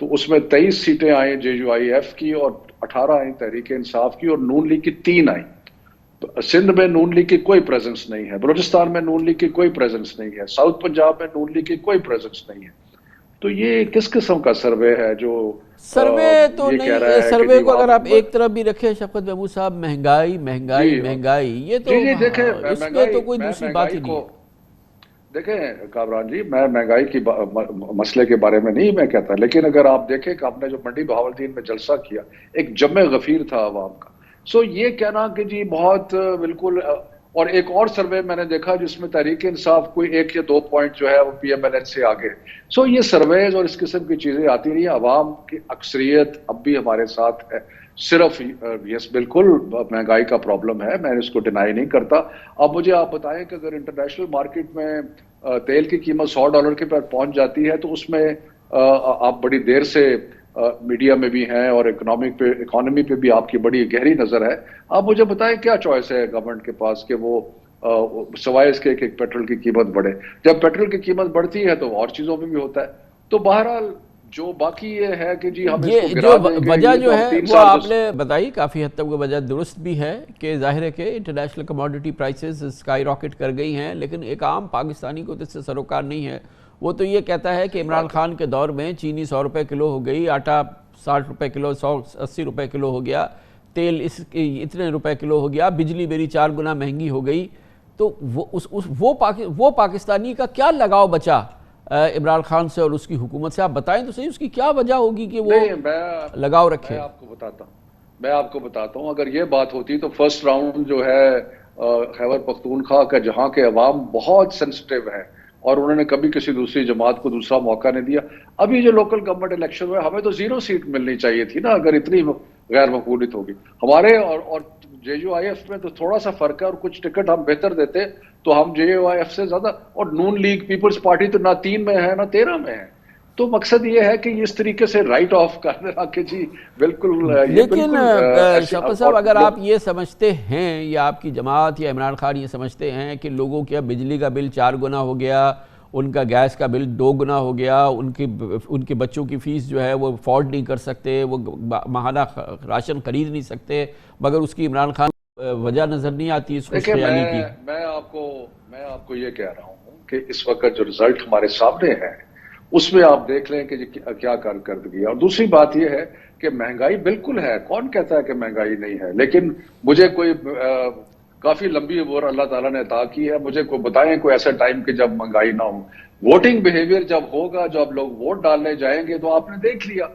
تو اس میں 23 سیٹیں آئیں JUIF کی اور 18 آئیں تحریک انصاف کی اور نون لیگ کی 3 آئیں. تو سندھ میں نون لیگ کی کوئی پریزنس نہیں ہے, بلوچستان میں نون لیگ کی کوئی پریزنس نہیں ہے, ساؤتھ پنجاب میں نون لیگ کی کوئی پریزنس نہیں ہے. تو یہ کس قسم کا سروے ہے جو سروے تو نہیں, سروے کو اگر آپ ایک طرف بھی رکھیں شفقت محمود صاحب, مہنگائی مہنگائی مہنگائی, یہ تو اس میں تو کوئی دوسری بات ہی نہیں. دیکھیں کامران جی, میں مہنگائی کی مسئلے کے بارے میں نہیں میں کہتا, لیکن اگر آپ دیکھیں کہ آپ نے جو منڈی بہاولدین میں جلسہ کیا, ایک جمع غفیر تھا عوام کا. سو یہ کہنا کہ جی بہت بالکل, اور ایک اور سروے میں نے دیکھا جس میں تحریک انصاف کوئی 1 یا 2 پوائنٹ جو ہے وہ PMLN سے آگے. سو یہ سرویز اور اس قسم کی چیزیں آتی رہی ہیں. عوام کی اکثریت اب بھی ہمارے ساتھ ہے. صرف یس بالکل مہنگائی کا پرابلم ہے, میں اس کو ڈینائی نہیں کرتا. اب مجھے آپ بتائیں کہ اگر انٹرنیشنل مارکیٹ میں تیل کی قیمت $100 کے پر پہنچ جاتی ہے تو اس میں آپ بڑی دیر سے میڈیا میں بھی ہیں اور اکانومی پہ بھی آپ کی بڑی گہری نظر ہے. آپ مجھے بتائیں کیا چوائس ہے گورنمنٹ کے پاس کہ وہ سوائے اس کے کہ پیٹرول کی قیمت بڑھے. جب پیٹرول کی قیمت بڑھتی ہے تو اور چیزوں میں بھی ہوتا ہے. تو بہرحال جو باقی یہ ہے کہ جی ہم اس کو گرا دیں گے, وجہ جو ہے وہ آپ نے بتائی کافی حد تک وہ وجہ درست بھی ہے کہ ظاہر ہے کہ international commodity prices sky rocket کر گئی ہیں, لیکن ایک عام پاکستانی کو تو اس سے سروکار نہیں ہے. وہ تو یہ کہتا ہے کہ عمران خان کے دور میں چینی $100 کلو ہو گئی, آٹا $60 کلو, 180 روپے کلو ہو گیا, تیل اتنے روپے کلو ہو گیا, بجلی میری 4 گنا مہنگی ہو گئی. تو وہ پاکستانی کا کیا لگاؤ بچا عمران خان سے اور اس کی حکومت سے؟ آپ بتائیں تو صحیح اس کی کیا وجہ ہوگی کہ وہ لگاؤ رکھے. میں آپ کو بتاتا ہوں اگر یہ بات ہوتی تو فرسٹ راؤنڈ جو ہے خیبر پختونخوا کا, جہاں کے عوام بہت سینسٹیو ہیں اور انہوں نے کبھی کسی دوسری جماعت کو دوسرا موقع نہیں دیا. ابھی جو لوکل گورنمنٹ الیکشن ہوئے ہمیں تو 0 سیٹ ملنی چاہیے تھی نا, اگر اتنی غیر مقبولیت ہوگی. ہمارے اور JUIF میں تو تھوڑا سا فرق ہے اور کچھ ٹکٹ ہم بہتر دیتے تو ہم JUIF سے زیادہ, اور نون لیگ پیپلز پارٹی تو نہ 3 میں ہے نہ 13 میں ہے. تو مقصد یہ ہے کہ اس طریقے سے رائٹ آف کر دینا کہ جی بالکل. لیکن شفقت صاحب اگر آپ یہ سمجھتے ہیں یا آپ کی جماعت یا عمران خان یہ سمجھتے ہیں کہ لوگوں کے بجلی کا بل 4 گنا ہو گیا, ان کا گیس کا بل 2 گنا ہو گیا, ان کے بچوں کی فیس جو ہے وہ افورڈ نہیں کر سکتے, وہ ماہانہ راشن خرید نہیں سکتے, مگر اس کی عمران خان وجہ نظر نہیں آتی اس خیالی کی. میں آپ کو یہ کہہ رہا ہوں کہ اس وقت جو رزلٹ ہمارے سامنے ہے اس میں آپ دیکھ لیں کہ کیا کارکردگی ہے. اور دوسری بات یہ ہے کہ مہنگائی بالکل ہے, کون کہتا ہے کہ مہنگائی نہیں ہے, لیکن مجھے کوئی کافی لمبی عمر اللہ تعالیٰ نے عطا کی ہے, مجھے کوئی بتائیں کوئی ایسا ٹائم کہ جب مہنگائی نہ ہو. ووٹنگ بیہیویئر جب ہوگا, جب لوگ ووٹ ڈالنے جائیں گے, تو آپ نے دیکھ لیا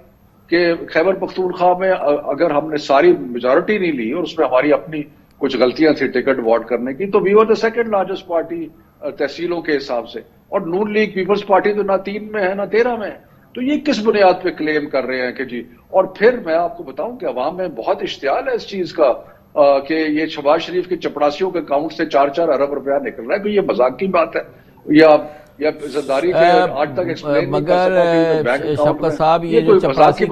کہ خیبر پختونخوا میں اگر ہم نے ساری میجورٹی نہیں لی اور اس میں ہماری اپنی کچھ غلطیاں تھی ٹکٹ ووٹ کرنے کی, تو we are the second largest party تحصیلوں کے حساب سے, اور نون لیگ پیپلز پارٹی تو نہ 3 میں ہے نہ 13 میں ہے. تو یہ کس بنیاد پہ کلیم کر رہے ہیں کہ جی. اور پھر میں آپ کو بتاؤں کہ عوام میں بہت اشتعال ہے اس چیز کا کہ یہ شہباز شریف کے چپڑاسیوں کے اکاؤنٹ سے 4 ارب روپیہ نکل رہا ہے. کہ یہ مذاق کی بات ہے یا زداری کے آج تک ایکسپلین نہیں کر سکا. مگر شفقت صاحب یہ جو چپراسی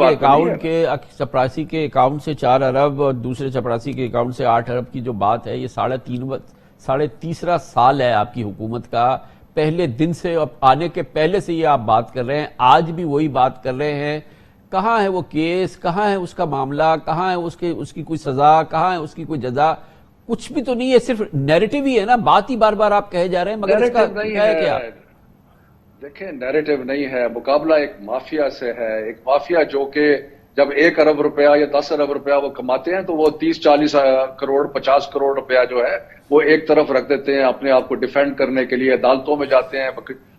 کے اکاؤنٹ سے 4 ارب اور دوسرے چپراسی کے اکاؤنٹ سے 8 ارب کی جو بات ہے, یہ 3.5 سال ہے آپ کی حکومت کا. پہلے دن سے آنے کے پہلے سے یہ آپ بات کر رہے ہیں, آج بھی وہی بات کر رہے ہیں. کہاں ہے وہ کیس, کہاں ہے اس کا معاملہ, کہاں ہے اس کی کوئی سزا, کہاں ہے اس کی کوئی جزا؟ کچھ بھی تو نہیں ہے, صرف نیریٹو ہی ہے نا, بات ہی بار بار آپ کہے جا رہے ہیں, مگر اس کا ہے کیا؟ دیکھیں نیریٹو نہیں ہے, مقابلہ ایک مافیا سے ہے. ایک مافیا جو کہ جب 1 ارب روپیہ یا 10 ارب روپیہ وہ کماتے ہیں تو وہ 30-40 کروڑ 50 کروڑ روپیہ جو ہے وہ ایک طرف رکھ دیتے ہیں اپنے آپ کو ڈیفینڈ کرنے کے لیے, عدالتوں میں جاتے ہیں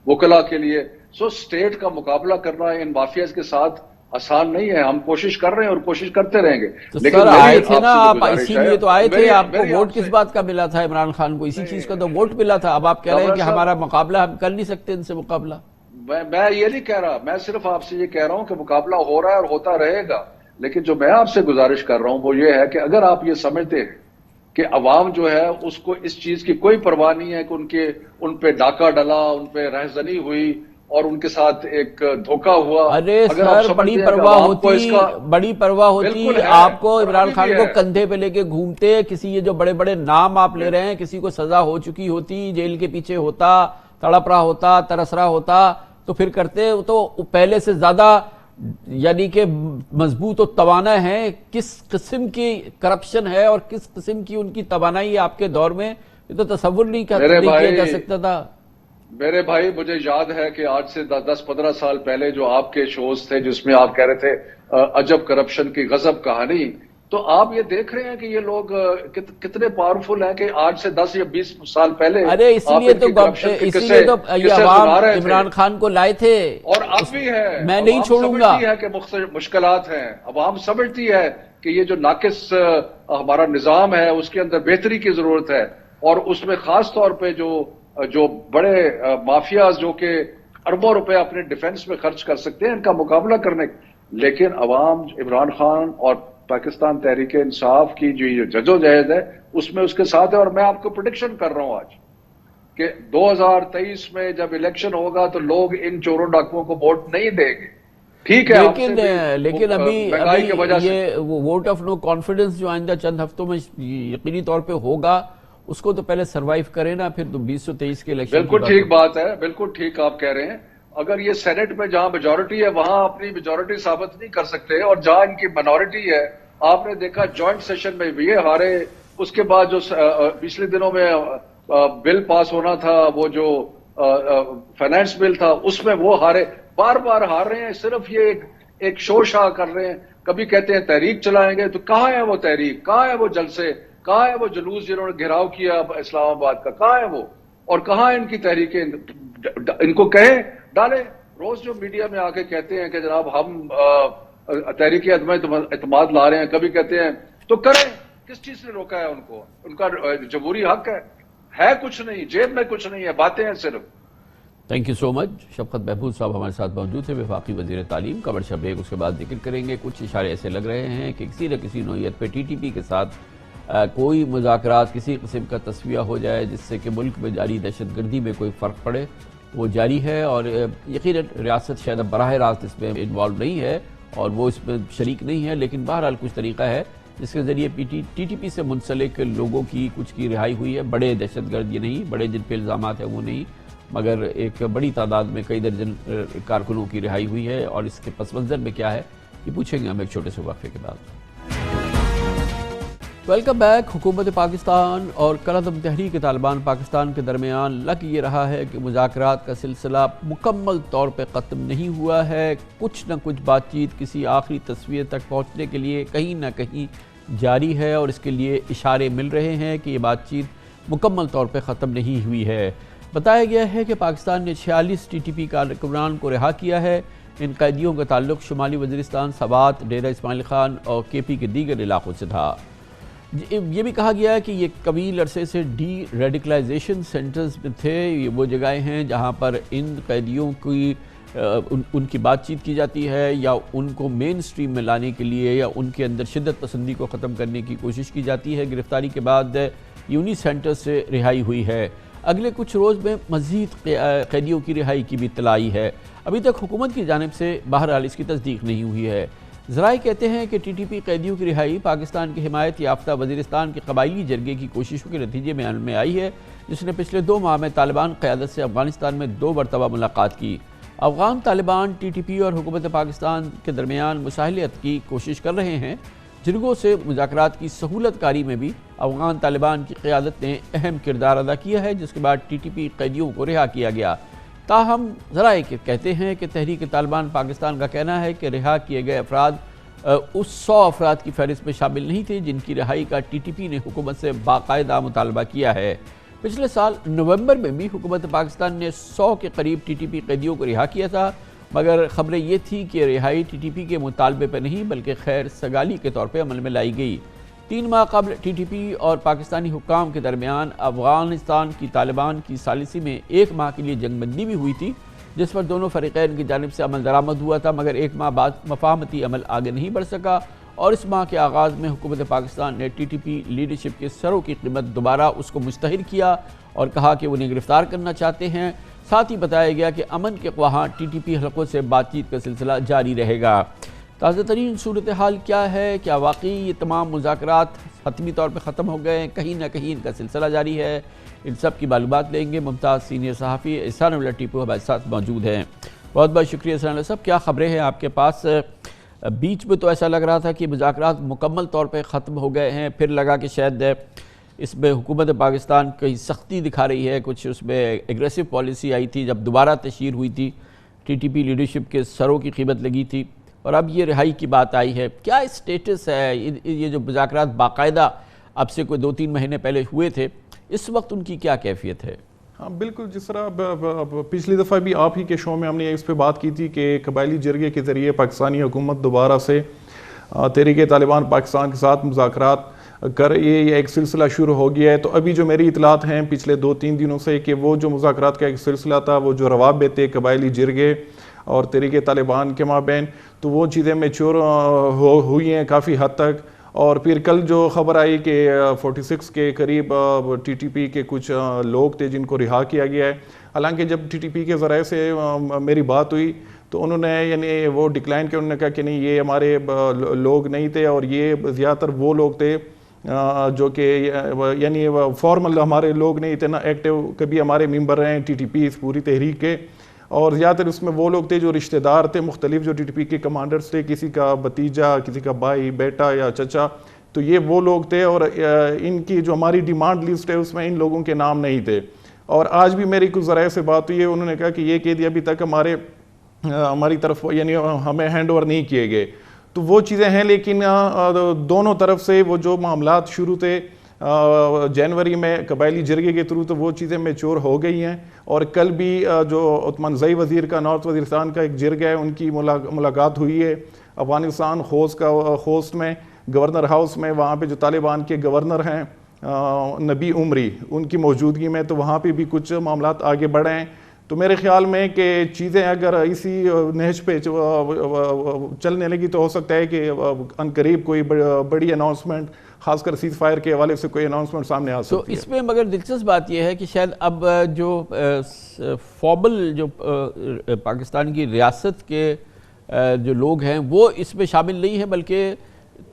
وکلا کے لیے. سو اسٹیٹ کا مقابلہ کرنا ان مافیاز کے ساتھ آسان نہیں ہے. ہم کوشش کر رہے ہیں اور کوشش کرتے رہیں گے. لیکن آئے تھے نا آپ, اسی لیے تو آئے تھے. آپ کو ووٹ کس بات کا ملا تھا عمران خان کو؟ اسی چیز کا تو ووٹ ملا تھا. اب آپ کہہ رہے ہیں کہ ہمارا مقابلہ ہم کر نہیں سکتے ان سے مقابلہ. میں یہ نہیں کہہ رہا, میں صرف آپ سے یہ کہہ رہا ہوں کہ مقابلہ ہو رہا ہے اور ہوتا رہے گا. لیکن جو میں آپ سے گزارش کر رہا ہوں وہ یہ ہے کہ اگر آپ یہ سمجھتے ہیں کہ عوام جو ہے اس کو اس چیز کی کوئی پرواہ نہیں ہے کہ ان پہ ڈاکہ ڈلا, ان پہ رہزنی ہوئی اور ان کے ساتھ ایک دھوکہ ہوا. ارے سر بڑی پرواہ ہوتی آپ کو عمران خان کو کندھے پہ لے کے گھومتے, کسی یہ جو بڑے بڑے نام آپ لے رہے ہیں, کسی کو سزا ہو چکی ہوتی, جیل کے پیچھے ہوتا, تڑپ رہا ہوتا, ترس رہا ہوتا, تو پھر کرتے تو پہلے سے زیادہ یعنی کہ مضبوط و توانا ہے، کس قسم کی کرپشن ہے اور کس قسم کی ان کی توانائی آپ کے دور میں، یہ تو تصور نہیں کیا جا سکتا تھا۔ میرے بھائی مجھے یاد ہے کہ آج سے 10-15 سال پہلے جو آپ کے شوز تھے جس میں آپ کہہ رہے تھے عجب کرپشن کی غضب کہانی، تو آپ یہ دیکھ رہے ہیں کہ یہ لوگ کتنے پاورفل ہیں کہ آج سے 10 یا 20 سال پہلے اس لیے تو یہ عوام عمران خان کو لائے تھے، اور اب بھی ہے، میں نہیں چھوڑوں گا کہ مختلف مشکلات ہیں، عوام سمجھتی ہے کہ یہ جو ناقص ہمارا نظام ہے اس کے اندر بہتری کی ضرورت ہے، اور اس میں خاص طور پہ جو بڑے مافیاز جو کہ اربوں روپے اپنے ڈیفنس میں خرچ کر سکتے ہیں ان کا مقابلہ کرنے، لیکن عوام عمران خان اور پاکستان تحریک انصاف کی جو جدوجہد ہے اس میں اس کے ساتھ ہے۔ اور میں آپ کو پریڈکشن کر رہا ہوں آج کہ 2023 میں جب الیکشن ہوگا تو لوگ ان چوروں ڈاکوؤں کو ووٹ نہیں دیں گے، ٹھیک ہے، لیکن ابھی یہ ووٹ آف نو کانفیڈنس جو آئندہ چند ہفتوں میں یقینی طور پہ ہوگا، اس کو تو پہلے سروائیو کرے نا، پھر 2023 کے الیکشن۔ بالکل ٹھیک بات ہے، بالکل ٹھیک آپ کہہ رہے ہیں۔ اگر یہ سینٹ میں جہاں میجورٹی ہے وہاں اپنی میجورٹی ثابت نہیں کر سکتے، اور جہاں ان کی منورٹی ہے، آپ نے دیکھا جوائنٹ سیشن میں بھی یہ ہارے، اس کے بعد جو پچھلے دنوں میں بل پاس ہونا تھا، وہ جو فائنانس بل تھا، اس میں وہ ہارے، بار بار ہار رہے ہیں، صرف یہ ایک شو شاہ کر رہے ہیں۔ کبھی کہتے ہیں تحریک چلائیں گے، تو کہاں ہے وہ تحریک، کہاں ہے وہ جلسے، کہاں ہے وہ جلوس جنہوں نے گھیراؤ کیا اسلام آباد کا، کہاں ہے وہ، اور کہاں ان کی تحریکیں، ان کو کہیں ڈالیں۔ روز جو میڈیا میں آ کے کہتے ہیں کہ جناب ہم تحریک عدم اعتماد لا رہے ہیں، کبھی کہتے ہیں تو کریں، کس چیز نے روکا ہے ان کو، ان کا جمہوری حق ہے کچھ نہیں، جیب میں کچھ نہیں ہے، باتیں ہیں صرف۔ تھینک یو سو مچ۔ شفقت محفوظ صاحب ہمارے ساتھ موجود تھے، وفاقی وزیر تعلیم۔ قمر شاہ بیگ اس کے بعد ذکر کریں گے۔ کچھ اشارے ایسے لگ رہے ہیں کہ کسی نہ کسی نوعیت پہ ٹی ٹی پی کے ساتھ کوئی مذاکرات، کسی قسم کا تصفیہ ہو جائے جس سے کہ ملک میں جاری دہشت گردی میں کوئی فرق پڑے، وہ جاری ہے، اور یقیناً ریاست شاید اب براہ راست اس میں انوالو نہیں ہے اور وہ اس میں شریک نہیں ہے، لیکن بہرحال کچھ طریقہ ہے جس کے ذریعے ٹی ٹی پی سے منسلک لوگوں کی کچھ کی رہائی ہوئی ہے۔ بڑے دہشت گرد یہ نہیں، بڑے جن پہ الزامات ہیں وہ نہیں، مگر ایک بڑی تعداد میں کئی درجن کارکنوں کی رہائی ہوئی ہے، اور اس کے پس منظر میں کیا ہے یہ پوچھیں گے ہم ایک چھوٹے سے وقفے کے بعد۔ Welcome back. حکومت پاکستان اور کالعدم تحریک طالبان پاکستان کے درمیان لگ یہ رہا ہے کہ مذاکرات کا سلسلہ مکمل طور پہ ختم نہیں ہوا ہے، کچھ نہ کچھ بات چیت کسی آخری تصویر تک پہنچنے کے لیے کہیں نہ کہیں جاری ہے، اور اس کے لیے اشارے مل رہے ہیں کہ یہ بات چیت مکمل طور پہ ختم نہیں ہوئی ہے۔ بتایا گیا ہے کہ پاکستان نے 46 ٹی ٹی پی کارکنان کو رہا کیا ہے۔ ان قیدیوں کا تعلق شمالی وزیرستان، سوات، ڈیرہ اسماعیل خان اور کے پی کے دیگر علاقوں سے تھا۔ یہ بھی کہا گیا ہے کہ یہ طویل عرصے سے ڈی ریڈیکلائزیشن سینٹرز میں تھے، یہ وہ جگہیں ہیں جہاں پر ان قیدیوں کی ان کی بات چیت کی جاتی ہے، یا ان کو مین سٹریم میں لانے کے لیے، یا ان کے اندر شدت پسندی کو ختم کرنے کی کوشش کی جاتی ہے۔ گرفتاری کے بعد یونی سینٹر سے رہائی ہوئی ہے۔ اگلے کچھ روز میں مزید قیدیوں کی رہائی کی بھی اطلاع آئی ہے۔ ابھی تک حکومت کی جانب سے بہرحال اس کی تصدیق نہیں ہوئی ہے۔ ذرائع کہتے ہیں کہ ٹی ٹی پی قیدیوں کی رہائی پاکستان کی حمایت یافتہ وزیرستان کے قبائلی جرگے کی کوششوں کے نتیجے میں عمل میں آئی ہے، جس نے پچھلے 2 ماہ میں طالبان قیادت سے افغانستان میں 2 مرتبہ ملاقات کی۔ Afghan Taliban T T P اور حکومت پاکستان کے درمیان مصالحت کی کوشش کر رہے ہیں۔ جرگوں سے مذاکرات کی سہولت کاری میں بھی افغان طالبان کی قیادت نے اہم کردار ادا کیا ہے، جس کے بعد ٹی ٹی پی قیدیوں کو رہا کیا گیا۔ تاہم ذرائع کہتے ہیں کہ تحریک طالبان پاکستان کا کہنا ہے کہ رہا کیے گئے افراد اس 100 افراد کی فہرست میں شامل نہیں تھے جن کی رہائی کا ٹی ٹی پی نے حکومت سے باقاعدہ مطالبہ کیا ہے۔ پچھلے سال نومبر میں بھی حکومت پاکستان نے 100 کے قریب ٹی ٹی پی قیدیوں کو رہا کیا تھا، مگر خبریں یہ تھی کہ رہائی ٹی ٹی پی کے مطالبے پہ نہیں بلکہ خیر سگالی کے طور پہ عمل میں لائی گئی۔ 3 ماہ قبل ٹی ٹی پی اور پاکستانی حکام کے درمیان افغانستان کی طالبان کی ثالثی میں 1 ماہ کے لیے جنگ بندی بھی ہوئی تھی، جس پر دونوں فریقین کی جانب سے عمل درآمد ہوا تھا، مگر 1 ماہ بعد مفاہمتی عمل آگے نہیں بڑھ سکا، اور اس ماہ کے آغاز میں حکومت پاکستان نے ٹی ٹی پی لیڈرشپ کے سروں کی قیمت دوبارہ اس کو مستحر کیا اور کہا کہ وہ انہیں گرفتار کرنا چاہتے ہیں۔ ساتھ ہی بتایا گیا کہ امن کے خواہاں ٹی ٹی پی حلقوں سے بات چیت کا سلسلہ جاری رہے گا۔ تازہ ترین صورتحال کیا ہے؟ کیا واقعی یہ تمام مذاکرات حتمی طور پہ ختم ہو گئے ہیں؟ کہیں نہ کہیں ان کا سلسلہ جاری ہے؟ ان سب کی معلومات لیں گے۔ ممتاز سینئر صحافی احسان اللہ ٹیپو ہمارے ساتھ موجود ہیں۔ بہت بہت شکریہ سرحان صاحب. کیا خبریں ہیں آپ کے پاس؟ بیچ میں تو ایسا لگ رہا تھا کہ مذاکرات مکمل طور پہ ختم ہو گئے ہیں، پھر لگا کہ شاید اس میں حکومت پاکستان کئی سختی دکھا رہی ہے، کچھ اس میں ایگریسو پالیسی آئی تھی جب دوبارہ تشہیر ہوئی تھی، ٹی ٹی پی لیڈرشپ کے سروں کی قیمت لگی تھی، اور اب یہ رہائی کی بات آئی ہے. کیا اسٹیٹس ہے یہ جو مذاکرات باقاعدہ اب سے کوئی 2-3 مہینے پہلے ہوئے تھے، اس وقت ان کی کیا کیفیت ہے؟ ہاں بالکل، جس طرح پچھلی دفعہ بھی آپ ہی کے شو میں ہم نے اس پہ بات کی تھی کہ قبائلی جرگے کے ذریعے پاکستانی حکومت دوبارہ سے تحریک طالبان پاکستان کے ساتھ مذاکرات کر یہ ایک سلسلہ شروع ہو گیا ہے. تو ابھی جو میری اطلاعات ہیں پچھلے 2-3 دنوں سے کہ وہ جو مذاکرات کا ایک سلسلہ تھا، وہ جو روابط تھے قبائلی جرگے اور تحریک طالبان کے مابین، تو وہ چیزیں میچور ہوئی ہیں کافی حد تک. اور پھر کل جو خبر آئی کہ 46 کے قریب ٹی ٹی پی کے کچھ لوگ تھے جن کو رہا کیا گیا ہے. حالانکہ جب ٹی ٹی پی کے ذرائع سے میری بات ہوئی تو انہوں نے یعنی وہ ڈکلائن کیا، انہوں نے کہا کہ نہیں یہ ہمارے لوگ نہیں تھے، اور یہ زیادہ تر وہ لوگ تھے جو کہ یعنی فارمل ہمارے لوگ نہیں تھے، نہ ایکٹیو کبھی ہمارے ممبر رہے ہیں ٹی ٹی پی اس پوری تحریک کے، اور زیادہ تر اس میں وہ لوگ تھے جو رشتہ دار تھے مختلف جو ٹی ٹی پی کے کمانڈرز تھے، کسی کا بھتیجا، کسی کا بھائی، بیٹا یا چچا، تو یہ وہ لوگ تھے. اور ان کی جو ہماری ڈیمانڈ لسٹ ہے اس میں ان لوگوں کے نام نہیں تھے. اور آج بھی میری کچھ ذرائع سے بات ہوئی ہے، انہوں نے کہا کہ یہ قیدی ابھی تک ہماری طرف یعنی ہمیں ہینڈ اوور نہیں کیے گئے. تو وہ چیزیں ہیں، لیکن دونوں طرف سے وہ جو معاملات شروع تھے جنوری میں قبائلی جرگے کے تھرو، تو وہ چیزیں میچور ہو گئی ہیں. اور کل بھی جو عثمان زئی وزیر کا نارتھ وزیرستان کا ایک جرگہ ہے، ان کی ملاقات ہوئی ہے افغانستان خوست میں گورنر ہاؤس میں. وہاں پہ جو طالبان کے گورنر ہیں نبی عمری، ان کی موجودگی میں، تو وہاں پہ بھی کچھ معاملات آگے بڑھے ہیں. تو میرے خیال میں کہ چیزیں اگر اسی نہج پہ چلنے لگی تو ہو سکتا ہے کہ عنقریب کوئی بڑی اناؤنسمنٹ، خاص کر سیز فائر کے حوالے سے کوئی اناؤنسمنٹ سامنے آ سکتی ہے. تو اس میں مگر دلچسپ بات یہ ہے کہ شاید اب جو فوبل جو پاکستان کی ریاست کے جو لوگ ہیں وہ اس میں شامل نہیں ہیں، بلکہ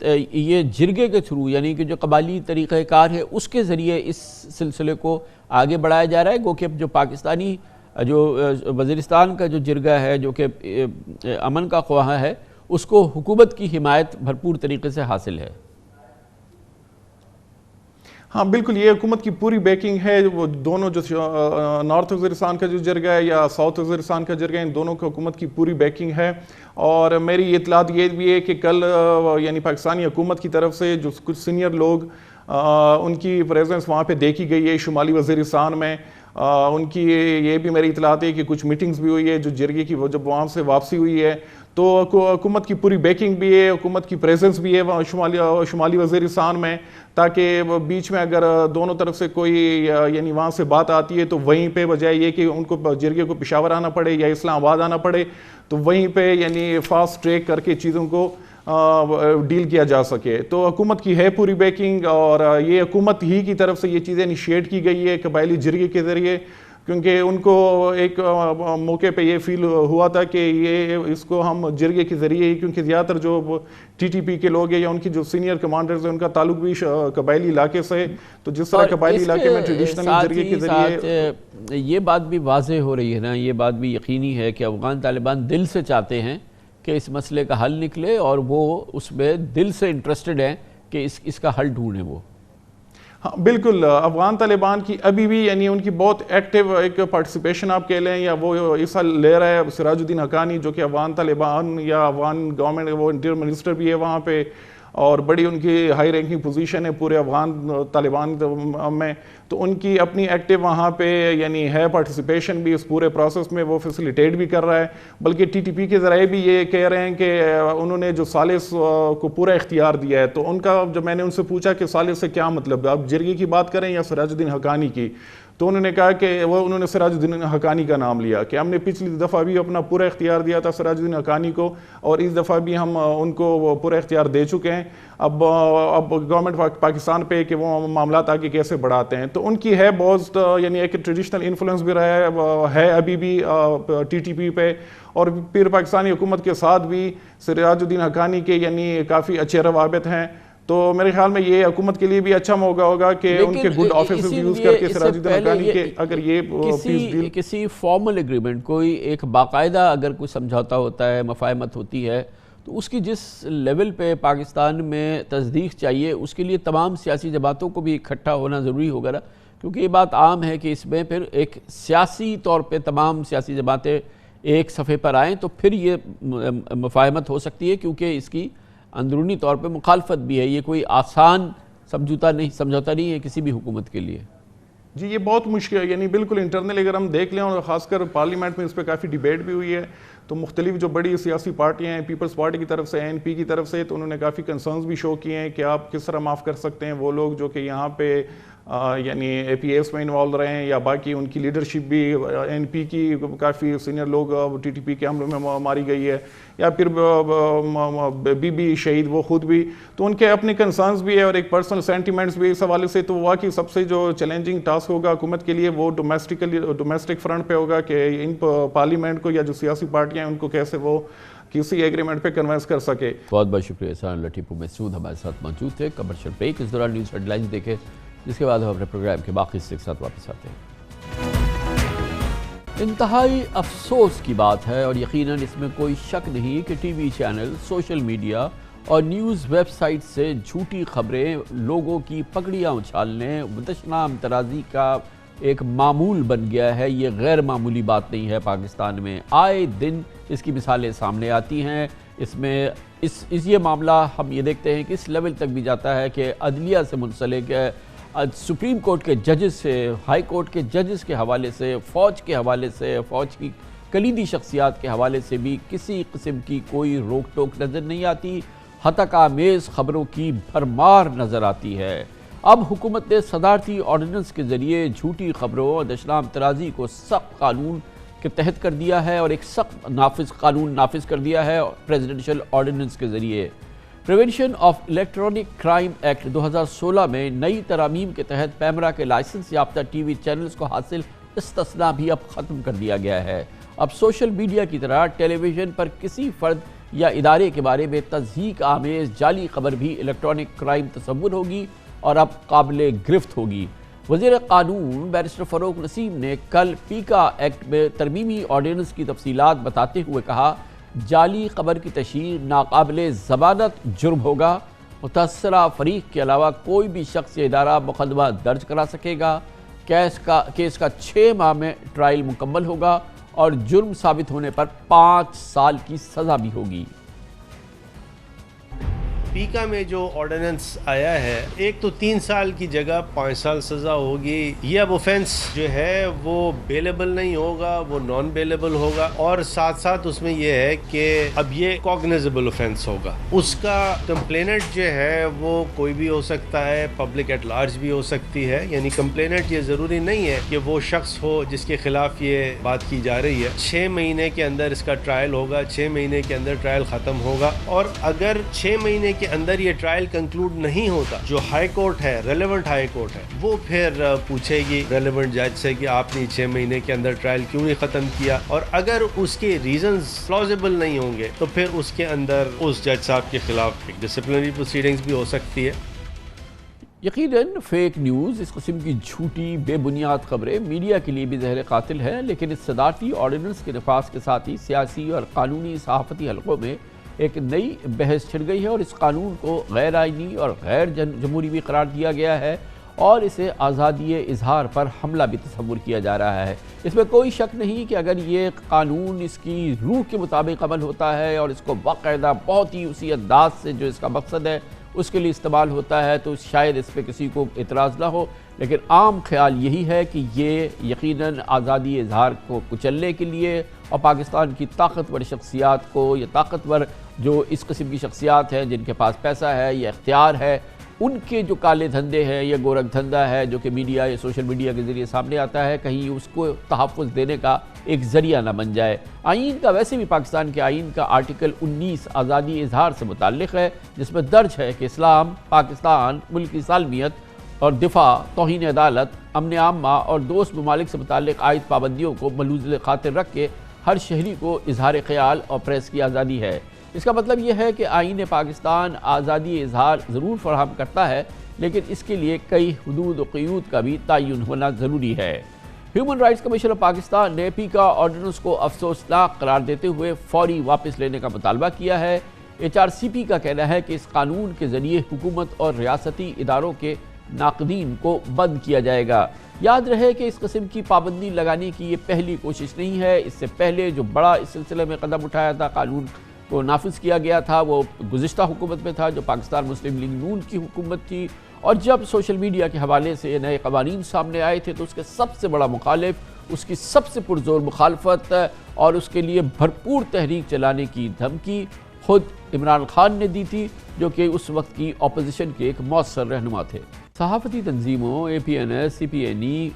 یہ جرگے کے تھرو، یعنی کہ جو قبائلی طریقہ کار ہے اس کے ذریعے اس سلسلے کو آگے بڑھایا جا رہا ہے. گو کہ جو پاکستانی جو وزیرستان کا جو جرگہ ہے جو کہ امن کا خواہاں ہے، اس کو حکومت کی حمایت بھرپور طریقے سے حاصل ہے. ہاں بالکل، یہ حکومت کی پوری بیکنگ ہے. وہ دونوں جو نارتھ وزیرستان کا جو جرگہ ہے یا ساؤتھ وزیرستان کا جرگہ ہے، ان دونوں کو حکومت کی پوری بیکنگ ہے. اور میری اطلاعات یہ بھی ہے کہ کل یعنی پاکستانی حکومت کی طرف سے جو کچھ سینئر لوگ ان کی پریزنس وہاں پہ دیکھی گئی ہے شمالی وزیرستان میں. ان کی یہ بھی میری اطلاعات ہے کہ کچھ میٹنگز بھی ہوئی ہے جو جرگے کی وہ جب وہاں سے واپسی ہوئی ہے، تو حکومت کی پوری بیکنگ بھی ہے، حکومت کی پریزنس بھی ہے وہاں شمالی وزیرستان میں، تاکہ بیچ میں اگر دونوں طرف سے کوئی یعنی وہاں سے بات آتی ہے تو وہیں پہ بجائے یہ کہ ان کو جرگے کو پشاور آنا پڑے یا اسلام آباد آنا پڑے، تو وہیں پہ یعنی فاسٹ ٹریک کر کے چیزوں کو ڈیل کیا جا سکے. تو حکومت کی ہے پوری بیکنگ، اور یہ حکومت ہی کی طرف سے یہ چیزیں انیشیٹ کی گئی ہے قبائلی جرگے کے ذریعے، کیونکہ ان کو ایک موقع پہ یہ فیل ہوا تھا کہ یہ اس کو ہم جرگے کے ذریعے ہی، کیونکہ زیادہ تر جو ٹی ٹی پی کے لوگ ہیں یا ان کی جو سینئر کمانڈرز ہیں ان کا تعلق بھی قبائلی علاقے سے، تو جس طرح قبائلی علاقے میں ٹریڈیشنلی جرگے کے ذریعے یہ بات بھی واضح ہو رہی ہے نا، یہ بات بھی یقینی ہے کہ افغان طالبان دل سے چاہتے ہیں کہ اس مسئلے کا حل نکلے، اور وہ اس میں دل سے انٹرسٹڈ ہیں کہ اس کا حل ڈھونڈیں وہ. ہاں بالکل، افغان طالبان کی ابھی بھی یعنی ان کی بہت ایکٹیو ایک پارٹیسپیشن آپ کہہ لیں، یا وہ حصہ لے رہا ہے سراج الدین حقانی جو کہ افغان طالبان یا افغان گورنمنٹ وہ انٹیریئر منسٹر بھی ہے وہاں پہ، اور بڑی ان کی ہائی رینکنگ پوزیشن ہے پورے افغان طالبان میں. تو ان کی اپنی ایکٹیو وہاں پہ یعنی ہے پارٹیسپیشن بھی اس پورے پروسیس میں، وہ فیسیلیٹیٹ بھی کر رہا ہے. بلکہ ٹی ٹی پی کے ذرائع بھی یہ کہہ رہے ہیں کہ انہوں نے جو ثالث کو پورا اختیار دیا ہے. تو ان کا جب میں نے ان سے پوچھا کہ ثالث سے کیا مطلب ہے، آپ جرگے کی بات کریں یا سراج الدین حقانی کی، تو انہوں نے کہا کہ انہوں نے سراج الدین حقانی کا نام لیا کہ ہم نے پچھلی دفعہ بھی اپنا پورا اختیار دیا تھا سراج الدین حقانی کو، اور اس دفعہ بھی ہم ان کو پورا اختیار دے چکے ہیں. اب گورنمنٹ پاکستان پہ کہ وہ معاملات آگے کیسے بڑھاتے ہیں. تو ان کی ہے بہت یعنی ایک ٹریڈیشنل انفلوئنس بھی رہا ہے ابھی بھی ٹی ٹی پی پہ، اور پھر پاکستانی حکومت کے ساتھ بھی سراج الدین حقانی کے یعنی کافی اچھے روابط ہیں. تو میرے خیال میں یہ حکومت کے لیے بھی اچھا موقع ہوگا کہ ان کے گڈ آفیسز یوز کر کے سراج الدین حقانی کے اگر یہ پیس ڈیل کسی فارمل ایگریمنٹ کوئی ایک باقاعدہ اگر کوئی سمجھوتا ہوتا ہے مفاہمت ہوتی ہے تو اس کی جس لیول پہ پاکستان میں تصدیق چاہیے اس کے لیے تمام سیاسی جماعتوں کو بھی اکٹھا ہونا ضروری ہوگا نا، کیونکہ یہ بات عام ہے کہ اس میں پھر ایک سیاسی طور پہ تمام سیاسی جماعتیں ایک صفحے پر آئیں تو پھر یہ مفاہمت ہو سکتی ہے، کیونکہ اس کی اندرونی طور پہ مخالفت بھی ہے، یہ کوئی آسان سمجھوتا نہیں ہے کسی بھی حکومت کے لیے۔ جی یہ بہت مشکل ہے، یعنی بالکل انٹرنل اگر ہم دیکھ لیں اور خاص کر پارلیمنٹ میں اس پہ کافی ڈیبیٹ بھی ہوئی ہے، تو مختلف جو بڑی سیاسی پارٹیاں ہیں، پیپلز پارٹی کی طرف سے این پی کی طرف سے، تو انہوں نے کافی کنسرنز بھی شو کیے ہیں کہ آپ کس طرح معاف کر سکتے ہیں وہ لوگ جو کہ یہاں پہ یعنی اے پی ایس میں انوالو رہے ہیں، یا باقی ان کی لیڈرشپ بھی این پی کی کافی سینئر لوگ ٹی ٹی پی کے حملوں میں ماری گئی ہے، یا پھر بی بی شہید وہ خود بھی، تو ان کے اپنے کنسرنز بھی ہے اور ایک پرسنل سینٹیمنٹس بھی اس حوالے سے۔ تو واقعی سب سے جو چیلنجنگ ٹاسک ہوگا حکومت کے لیے وہ ڈومیسٹک فرنٹ پہ ہوگا کہ ان پارلیمنٹ کو یا جو سیاسی پارٹیاں ہیں ان کو کیسے وہ کسی ایگریمنٹ پہ کنوینس کر سکے۔ بہت بہت شکریہ احسان لطیف مسعود ہمارے ساتھ موجود تھے۔ کمرشل بریک، اس دوران نیوز ہیڈ لائنز دیکھے، جس کے بعد ہم اپنے پروگرام کے باقی حصے کے ساتھ واپس آتے ہیں۔ انتہائی افسوس کی بات ہے اور یقیناً اس میں کوئی شک نہیں کہ T V channel, social media اور نیوز ویب سائٹ سے جھوٹی خبریں لوگوں کی پگڑیاں اچھالنے، دشنام ترازی کا ایک معمول بن گیا ہے۔ یہ غیر معمولی بات نہیں ہے پاکستان میں، آئے دن اس کی مثالیں سامنے آتی ہیں۔ اس میں یہ معاملہ ہم یہ دیکھتے ہیں کہ اس لیول تک بھی جاتا ہے کہ عدلیہ سے منسلک سپریم کورٹ کے ججز سے، ہائی کورٹ کے ججز کے حوالے سے، فوج کے حوالے سے، فوج کی کلیدی شخصیات کے حوالے سے بھی کسی قسم کی کوئی روک ٹوک نظر نہیں آتی، ہتک آمیز خبروں کی بھرمار نظر آتی ہے۔ اب حکومت نے صدارتی آرڈیننس کے ذریعے جھوٹی خبروں اور دشنام ترازی کو سخت قانون کے تحت کر دیا ہے اور ایک سخت قانون نافذ کر دیا ہے پریزیڈنشل آرڈیننس کے ذریعے۔ Prevention of electronic crime act 2016 میں نئی ترامیم کے تحت پیمرا کے لائسنس یافتہ ٹی وی چینلز کو حاصل استثناء بھی اب ختم کر دیا گیا ہے۔ اب سوشل میڈیا کی طرح ٹیلی ویژن پر کسی فرد یا ادارے کے بارے میں تضحیک آمیز جعلی خبر بھی الیکٹرانک کرائم تصور ہوگی اور اب قابل گرفت ہوگی۔ وزیر قانون بیرسٹر فاروق نسیم نے کل پیکا ایکٹ میں ترمیمی آرڈیننس کی تفصیلات بتاتے ہوئے کہا، جعلی خبر کی تشہیر ناقابل ضمانت جرم ہوگا۔ متاثرہ فریق کے علاوہ کوئی بھی شخص یا ادارہ مقدمہ درج کرا سکے گا۔ کیس کا 6 ماہ میں ٹرائل مکمل ہوگا اور جرم ثابت ہونے پر 5 سال کی سزا بھی ہوگی۔ پیکا میں جو آرڈیننس آیا ہے، ایک تو 3 سال کی جگہ 5 سال سزا ہوگی۔ یہ اب اوفینس جو ہے وہ بیلیبل نہیں ہوگا، وہ نان بیلیبل ہوگا، اور ساتھ ساتھ اس میں یہ ہے کہ اب یہ کوگنیزیبل اوفینس ہوگا۔ اس کا کمپلیننٹ جو ہے وہ کوئی بھی ہو سکتا ہے، پبلک ایٹ لارج بھی ہو سکتی ہے، یعنی کمپلیننٹ یہ ضروری نہیں ہے کہ وہ شخص ہو جس کے خلاف یہ بات کی جا رہی ہے۔ 6 مہینے کے اندر اس کا ٹرائل ہوگا، 6 مہینے کے اندر ٹرائل ختم ہوگا، اور اگر 6 مہینے کے اندر یہ ٹرائل کنکلوڈ نہیں ہوتا، جو ہائی کورٹ ہے، ریلیونٹ ہائی کورٹ ہے، وہ پھر پوچھے گی ریلیونٹ جج سے کہ آپ نے 6 مہینے کے اندر ٹرائل کیوں نہیں ختم کیا، اور اگر اس کے ریزنز پلازیبل نہیں ہوں گے تو پھر اس کے اندر اس جج صاحب کے خلاف ایک ڈسپلنری پروسیڈنگز بھی ہو سکتی ہے۔ یقیناً فیک نیوز، اس قسم کی جھوٹی بے بنیاد خبریں میڈیا کے لیے بھی زہر قاتل ہے، لیکن اس صدارتی آرڈیننس کے نفاذ کے ساتھ ہی سیاسی اور قانونی صحافتی حلقوں میں ایک نئی بحث چھڑ گئی ہے اور اس قانون کو غیر آئینی اور غیر جمہوری بھی قرار دیا گیا ہے اور اسے آزادی اظہار پر حملہ بھی تصور کیا جا رہا ہے۔ اس میں کوئی شک نہیں کہ اگر یہ قانون اس کی روح کے مطابق عمل ہوتا ہے اور اس کو باقاعدہ بہت ہی اسی انداز سے جو اس کا مقصد ہے اس کے لیے استعمال ہوتا ہے تو شاید اس پہ کسی کو اعتراض نہ ہو، لیکن عام خیال یہی ہے کہ یہ یقیناً آزادی اظہار کو کچلنے کے لیے اور پاکستان کی طاقتور شخصیات کو، یا طاقتور جو اس قسم کی شخصیات ہیں جن کے پاس پیسہ ہے یا اختیار ہے، ان کے جو کالے دھندے ہیں یا گورکھ دھندہ ہے جو کہ میڈیا یا سوشل میڈیا کے ذریعے سامنے آتا ہے، کہیں اس کو تحفظ دینے کا ایک ذریعہ نہ بن جائے۔ آئین کا ویسے بھی پاکستان کے آئین کا آرٹیکل 19 آزادی اظہار سے متعلق ہے، جس میں درج ہے کہ اسلام، پاکستان، ملک کی سالمیت اور دفاع، توہین عدالت، امن عامہ اور دوست ممالک سے متعلق عائد پابندیوں کو ملحوظ خاطر رکھ کے ہر شہری کو اظہار خیال اور پریس کی آزادی ہے۔ اس کا مطلب یہ ہے کہ آئین پاکستان آزادی اظہار ضرور فراہم کرتا ہے، لیکن اس کے لیے کئی حدود و قیود کا بھی تعین ہونا ضروری ہے۔ Human rights commission of Pakistan نے پیکا آرڈیننس کو افسوسناک قرار دیتے ہوئے فوری واپس لینے کا مطالبہ کیا ہے۔ HRCP کا کہنا ہے کہ اس قانون کے ذریعے حکومت اور ریاستی اداروں کے ناقدین کو بند کیا جائے گا۔ یاد رہے کہ اس قسم کی پابندی لگانے کی یہ پہلی کوشش نہیں ہے۔ اس سے پہلے جو بڑا اس سلسلے میں قدم اٹھایا تھا، قانون کو نافذ کیا گیا تھا، وہ گزشتہ حکومت میں تھا جو پاکستان مسلم لیگ نون کی حکومت تھی، اور جب سوشل میڈیا کے حوالے سے نئے قوانین سامنے آئے تھے تو اس کے سب سے بڑا مخالف، اس کی سب سے پرزور مخالفت اور اس کے لیے بھرپور تحریک چلانے کی دھمکی خود عمران خان نے دی تھی، جو کہ اس وقت کی اپوزیشن کے ایک مؤثر رہنما تھے۔ صحافتی تنظیموں APNS، CPNE،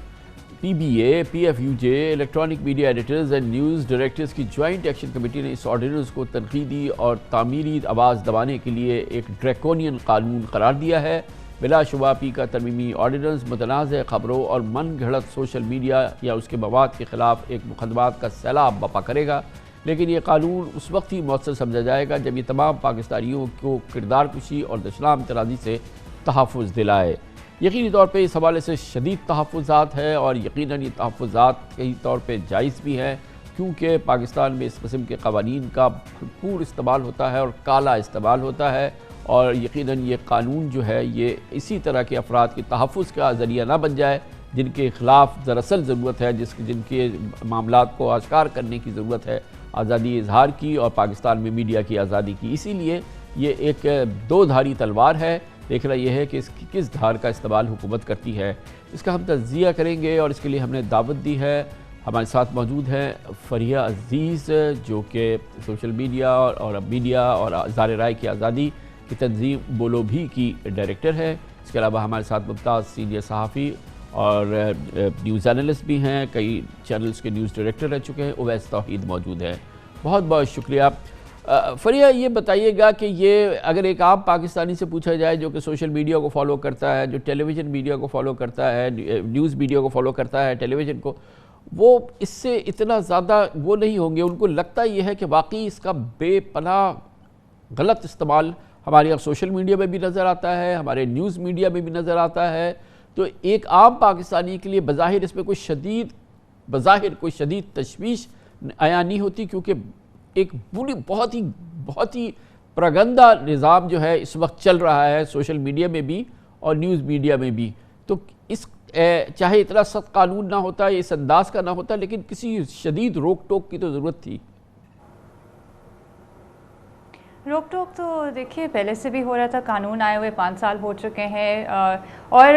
PBA، PFUJ، electronic media editors and news directors کی جوائنٹ ایکشن کمیٹی نے اس آرڈیننس کو تنقیدی اور تعمیری آواز دبانے کے لیے ایک ڈریکونین قانون قرار دیا ہے۔ بلا شبہ پیکا ترمیمی آرڈیننس متنازع خبروں اور من گھڑت سوشل میڈیا یا اس کے مواد کے خلاف ایک مقدمات کا سیلاب برپا کرے گا، لیکن یہ قانون اس وقت ہی مؤثر سمجھا جائے گا جب یہ تمام پاکستانیوں کو کردار کشی اور دشنام ترازی سے تحفظ دلائے۔ یقینی طور پہ اس حوالے سے شدید تحفظات ہے، اور یقیناً یہ تحفظات کئی طور پہ جائز بھی ہیں، کیونکہ پاکستان میں اس قسم کے قوانین کا بھرپور استعمال ہوتا ہے اور کالا استعمال ہوتا ہے، اور یقیناً یہ قانون جو ہے یہ اسی طرح کے افراد کے تحفظ کا ذریعہ نہ بن جائے جن کے خلاف دراصل ضرورت ہے، جن کے معاملات کو آشکار کرنے کی ضرورت ہے، آزادی اظہار کی اور پاکستان میں میڈیا کی آزادی کی۔ اسی لیے یہ ایک دو دھاری تلوار ہے، دیکھنا یہ ہے کہ اس کی کس دھار کا استعمال حکومت کرتی ہے۔ اس کا ہم تجزیہ کریں گے، اور اس کے لیے ہم نے دعوت دی ہے۔ ہمارے ساتھ موجود ہیں فریہ عزیز، جو کہ سوشل میڈیا اور میڈیا اور اظہار رائے کی آزادی کی تنظیم بولو بھی کی ڈائریکٹر ہے۔ اس کے علاوہ ہمارے ساتھ ممتاز سینئر صحافی اور نیوز اینالسٹ بھی ہیں، کئی چینلز کے نیوز ڈائریکٹر رہ چکے ہیں، اویس توحید موجود ہیں۔ بہت بہت شکریہ۔ فریہ، یہ بتائیے گا کہ یہ اگر ایک عام پاکستانی سے پوچھا جائے جو کہ سوشل میڈیا کو فالو کرتا ہے، جو ٹیلی ویژن میڈیا کو فالو کرتا ہے، نیوز میڈیا کو فالو کرتا ہے، ٹیلی ویژن کو، وہ اس سے اتنا زیادہ وہ نہیں ہوں گے، ان کو لگتا یہ ہے کہ واقعی اس کا بے پناہ غلط استعمال ہمارے یہاں سوشل میڈیا میں بھی نظر آتا ہے، ہمارے نیوز میڈیا میں بھی نظر آتا ہے۔ تو ایک عام پاکستانی کے لیے بظاہر اس میں کوئی شدید تشویش عیاں نہیں ہوتی، کیونکہ ایک بہت ہی پراگندہ نظام جو ہے اس وقت چل رہا ہے سوشل میڈیا میں بھی اور نیوز میڈیا میں بھی۔ تو اس چاہے اتنا سخت قانون نہ ہوتا، اس انداز کا نہ ہوتا، لیکن کسی شدید روک ٹوک کی تو ضرورت تھی۔ روک ٹوک تو دیکھیے پہلے سے بھی ہو رہا تھا، قانون آئے ہوئے 5 سال ہو چکے ہیں، اور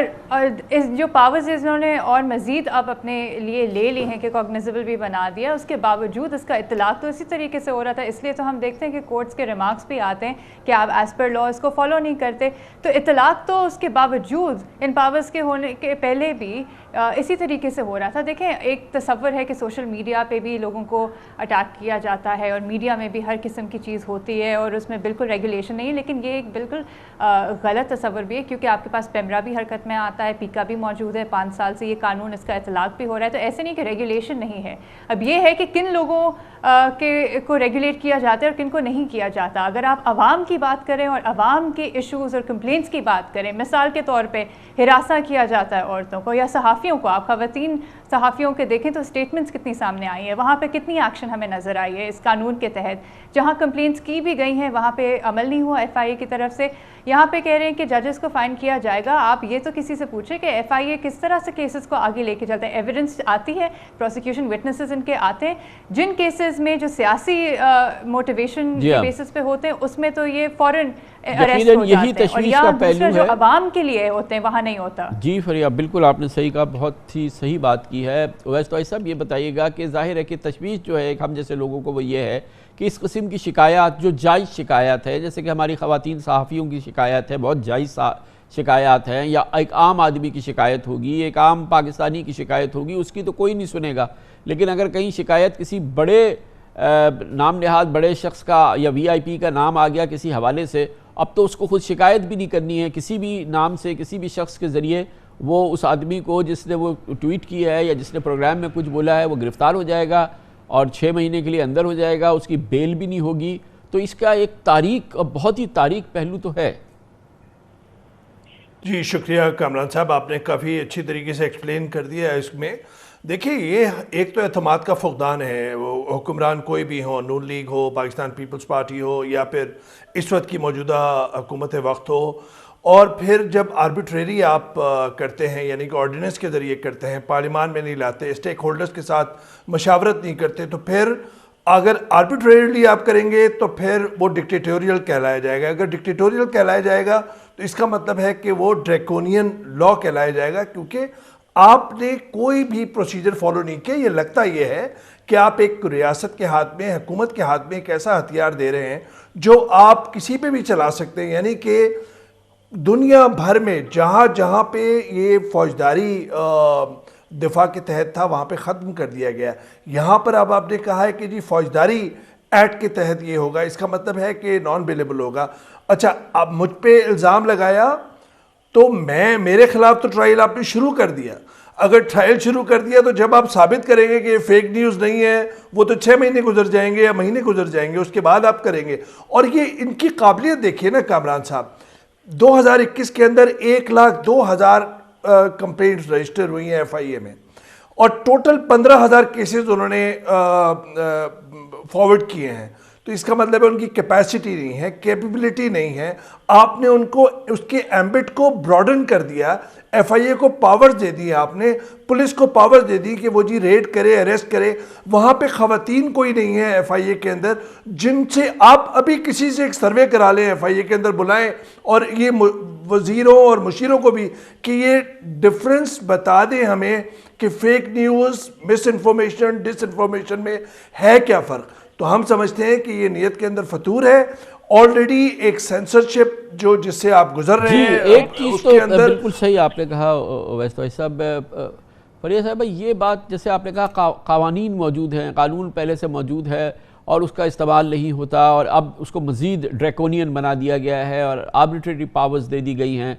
جو پاورز انہوں نے اور مزید اب اپنے لیے لے لی ہیں کہ کوگنیزبل بھی بنا دیا، اس کے باوجود اس کا اطلاق تو اسی طریقے سے ہو رہا تھا۔ اس لیے تو ہم دیکھتے ہیں کہ کورٹس کے ریمارکس بھی آتے ہیں کہ آپ ایز پر لا اس کو فالو نہیں کرتے، تو اطلاق تو اس کے باوجود ان پاورز کے ہونے کے پہلے بھی اسی طریقے سے ہو رہا تھا۔ دیکھیں، ایک تصور ہے کہ سوشل میڈیا پہ بھی لوگوں کو اٹیک کیا جاتا ہے، اور میڈیا میں بھی ہر قسم کی چیز ہوتی ہے اور اس میں بالکل ریگولیشن نہیں ہے، لیکن یہ ایک بالکل غلط تصور بھی ہے، کیونکہ آپ کے پاس پیمرا بھی حرکت میں آتا ہے، پیکا بھی موجود ہے، 5 سال سے یہ قانون، اس کا اطلاق بھی ہو رہا ہے، تو ایسے نہیں کہ ریگولیشن نہیں ہے۔ اب یہ ہے کہ کن لوگوں کو ریگولیٹ کیا جاتا ہے اور کن کو نہیں کیا جاتا۔ اگر آپ عوام کی بات کریں اور عوام کے ایشوز اور کمپلینٹس کی بات کریں، مثال کے طور پہ ہراساں کیا جاتا ہے عورتوں کو یا صحافیوں کو، آپ خواتین صحافیوں کے دیکھیں تو سٹیٹمنٹس کتنی سامنے آئی ہیں، وہاں پہ کتنی ایکشن ہمیں نظر آئی ہے اس قانون کے تحت۔ جہاں کمپلینٹس کی بھی گئی ہیں وہاں پہ عمل نہیں ہوا FIA کی طرف سے۔ یہاں پہ کہہ رہے ہیں کہ ججز کو فائن کیا جائے گا۔ آپ یہ تو کسی سے پوچھیں کہ FIA کس طرح سے کیسز کو آگے لے کے چلتے ہیں، ایویڈنس آتی ہے، پروسیکیوشن وٹنسز ان کے آتے ہیں، جن کیسز میں جو سیاسی موٹیویشن کے بیسس پہ ہوتے ہیں اس میں تو یہ فوراً اریسٹ ہو جاتے ہیں، اور یا دوسرے جو عوام کے لیے ہوتے ہیں وہاں نہیں ہوتا۔ جی فریہ، بالکل آپ نے صحیح کہا، بہت ہی صحیح بات کی ہے۔ اویس توحید صاحب، یہ بتائیے گا کہ ظاہر ہے کہ تشویش جو ہے ایک ہم جیسے لوگوں کو وہ یہ ہے کہ اس قسم کی شکایات جو جائز شکایات ہے، جیسے کہ ہماری خواتین صحافیوں کی شکایت ہے، بہت جائز شکایات ہیں، یا ایک عام آدمی کی شکایت ہوگی، ایک عام پاکستانی کی شکایت ہوگی، اس کی تو کوئی نہیں سنے گا، لیکن اگر کہیں شکایت کسی بڑے نام نہاد بڑے شخص کا یا VIP کا نام آ گیا کسی حوالے سے، اب تو اس کو خود شکایت بھی نہیں کرنی ہے، کسی بھی نام سے کسی بھی شخص کے ذریعے وہ اس آدمی کو جس نے وہ ٹویٹ کیا ہے یا جس نے پروگرام میں کچھ بولا ہے وہ گرفتار ہو جائے گا اور 6 مہینے کے لیے اندر ہو جائے گا، اس کی بیل بھی نہیں ہوگی۔ تو اس کا ایک تاریک اور بہت ہی تاریک پہلو تو ہے. جی شکریہ کامران صاحب، آپ نے کافی اچھی طریقے سے ایکسپلین کر دیا ہے. اس میں دیکھیں یہ ایک تو اعتماد کا فقدان ہے، وہ حکمران کوئی بھی ہو، نون لیگ ہو، پاکستان پیپلز پارٹی ہو، یا پھر اس وقت کی موجودہ حکومت وقت ہو. اور پھر جب آربیٹریری آپ کرتے ہیں، یعنی کہ آرڈیننس کے ذریعے کرتے ہیں، پارلیمان میں نہیں لاتے، اسٹیک ہولڈرز کے ساتھ مشاورت نہیں کرتے، تو پھر اگر آربیٹریرلی آپ کریں گے تو پھر وہ ڈکٹیٹوریل کہلایا جائے گا. اگر ڈکٹیٹوریل کہلایا جائے گا تو اس کا مطلب ہے کہ وہ ڈریکونین لا کہلایا جائے گا، کیونکہ آپ نے کوئی بھی پروسیجر فالو نہیں کیا. یہ لگتا یہ ہے کہ آپ ایک ریاست کے ہاتھ میں، حکومت کے ہاتھ میں ایک ایسا ہتھیار دے رہے ہیں جو آپ کسی پہ بھی چلا سکتے ہیں. یعنی کہ دنیا بھر میں جہاں جہاں پہ یہ فوجداری دفاع کے تحت تھا وہاں پہ ختم کر دیا گیا. یہاں پر اب آپ نے کہا ہے کہ جی فوجداری ایکٹ کے تحت یہ ہوگا، اس کا مطلب ہے کہ نان بیلیبل ہوگا. اچھا اب مجھ پہ الزام لگایا تو میرے خلاف تو ٹرائل آپ نے شروع کر دیا. اگر ٹرائل شروع کر دیا تو جب آپ ثابت کریں گے کہ یہ فیک نیوز نہیں ہے وہ تو 6 مہینے گزر جائیں گے یا مہینے گزر جائیں گے، اس کے بعد آپ کریں گے. اور یہ ان کی قابلیت دیکھیے نا کامران صاحب، 2021 کے اندر 1,02,000 کمپلینٹس رجسٹر ہوئی ہیں ایف آئی اے میں، اور ٹوٹل 15,000 کیسز انہوں نے فارورڈ کیے ہیں. تو اس کا مطلب ہے ان کی کیپیسٹی نہیں ہے، کیپیبلٹی نہیں ہے. آپ نے ان کو اس کے ایمبٹ کو براڈن کر دیا، ایف آئی اے کو پاورز دے دی، آپ نے پولیس کو پاورز دے دی کہ وہ جی ریڈ کرے، اریسٹ کرے. وہاں پہ خواتین کوئی نہیں ہے ایف آئی اے کے اندر جن سے آپ ابھی کسی سے ایک سروے کرا لیں، ایف آئی اے کے اندر بلائیں اور یہ وزیروں اور مشیروں کو بھی کہ یہ ڈفرنس بتا دیں ہمیں کہ فیک نیوز، مس انفارمیشن، ڈس انفارمیشن میں ہے کیا فرق. تو ہم سمجھتے ہیں کہ یہ نیت کے اندر فطور ہے. آلریڈی ایک سینسرشپ جو جس سے آپ گزر رہے ہیں، ایک چیز تو بالکل صحیح آپ نے کہا اویس صاحب. فریہ صاحب یہ بات جیسے آپ نے کہا قوانین موجود ہیں، قانون پہلے سے موجود ہے اور اس کا استعمال نہیں ہوتا، اور اب اس کو مزید ڈریکونین بنا دیا گیا ہے اور آربیٹریری پاورز دے دی گئی ہیں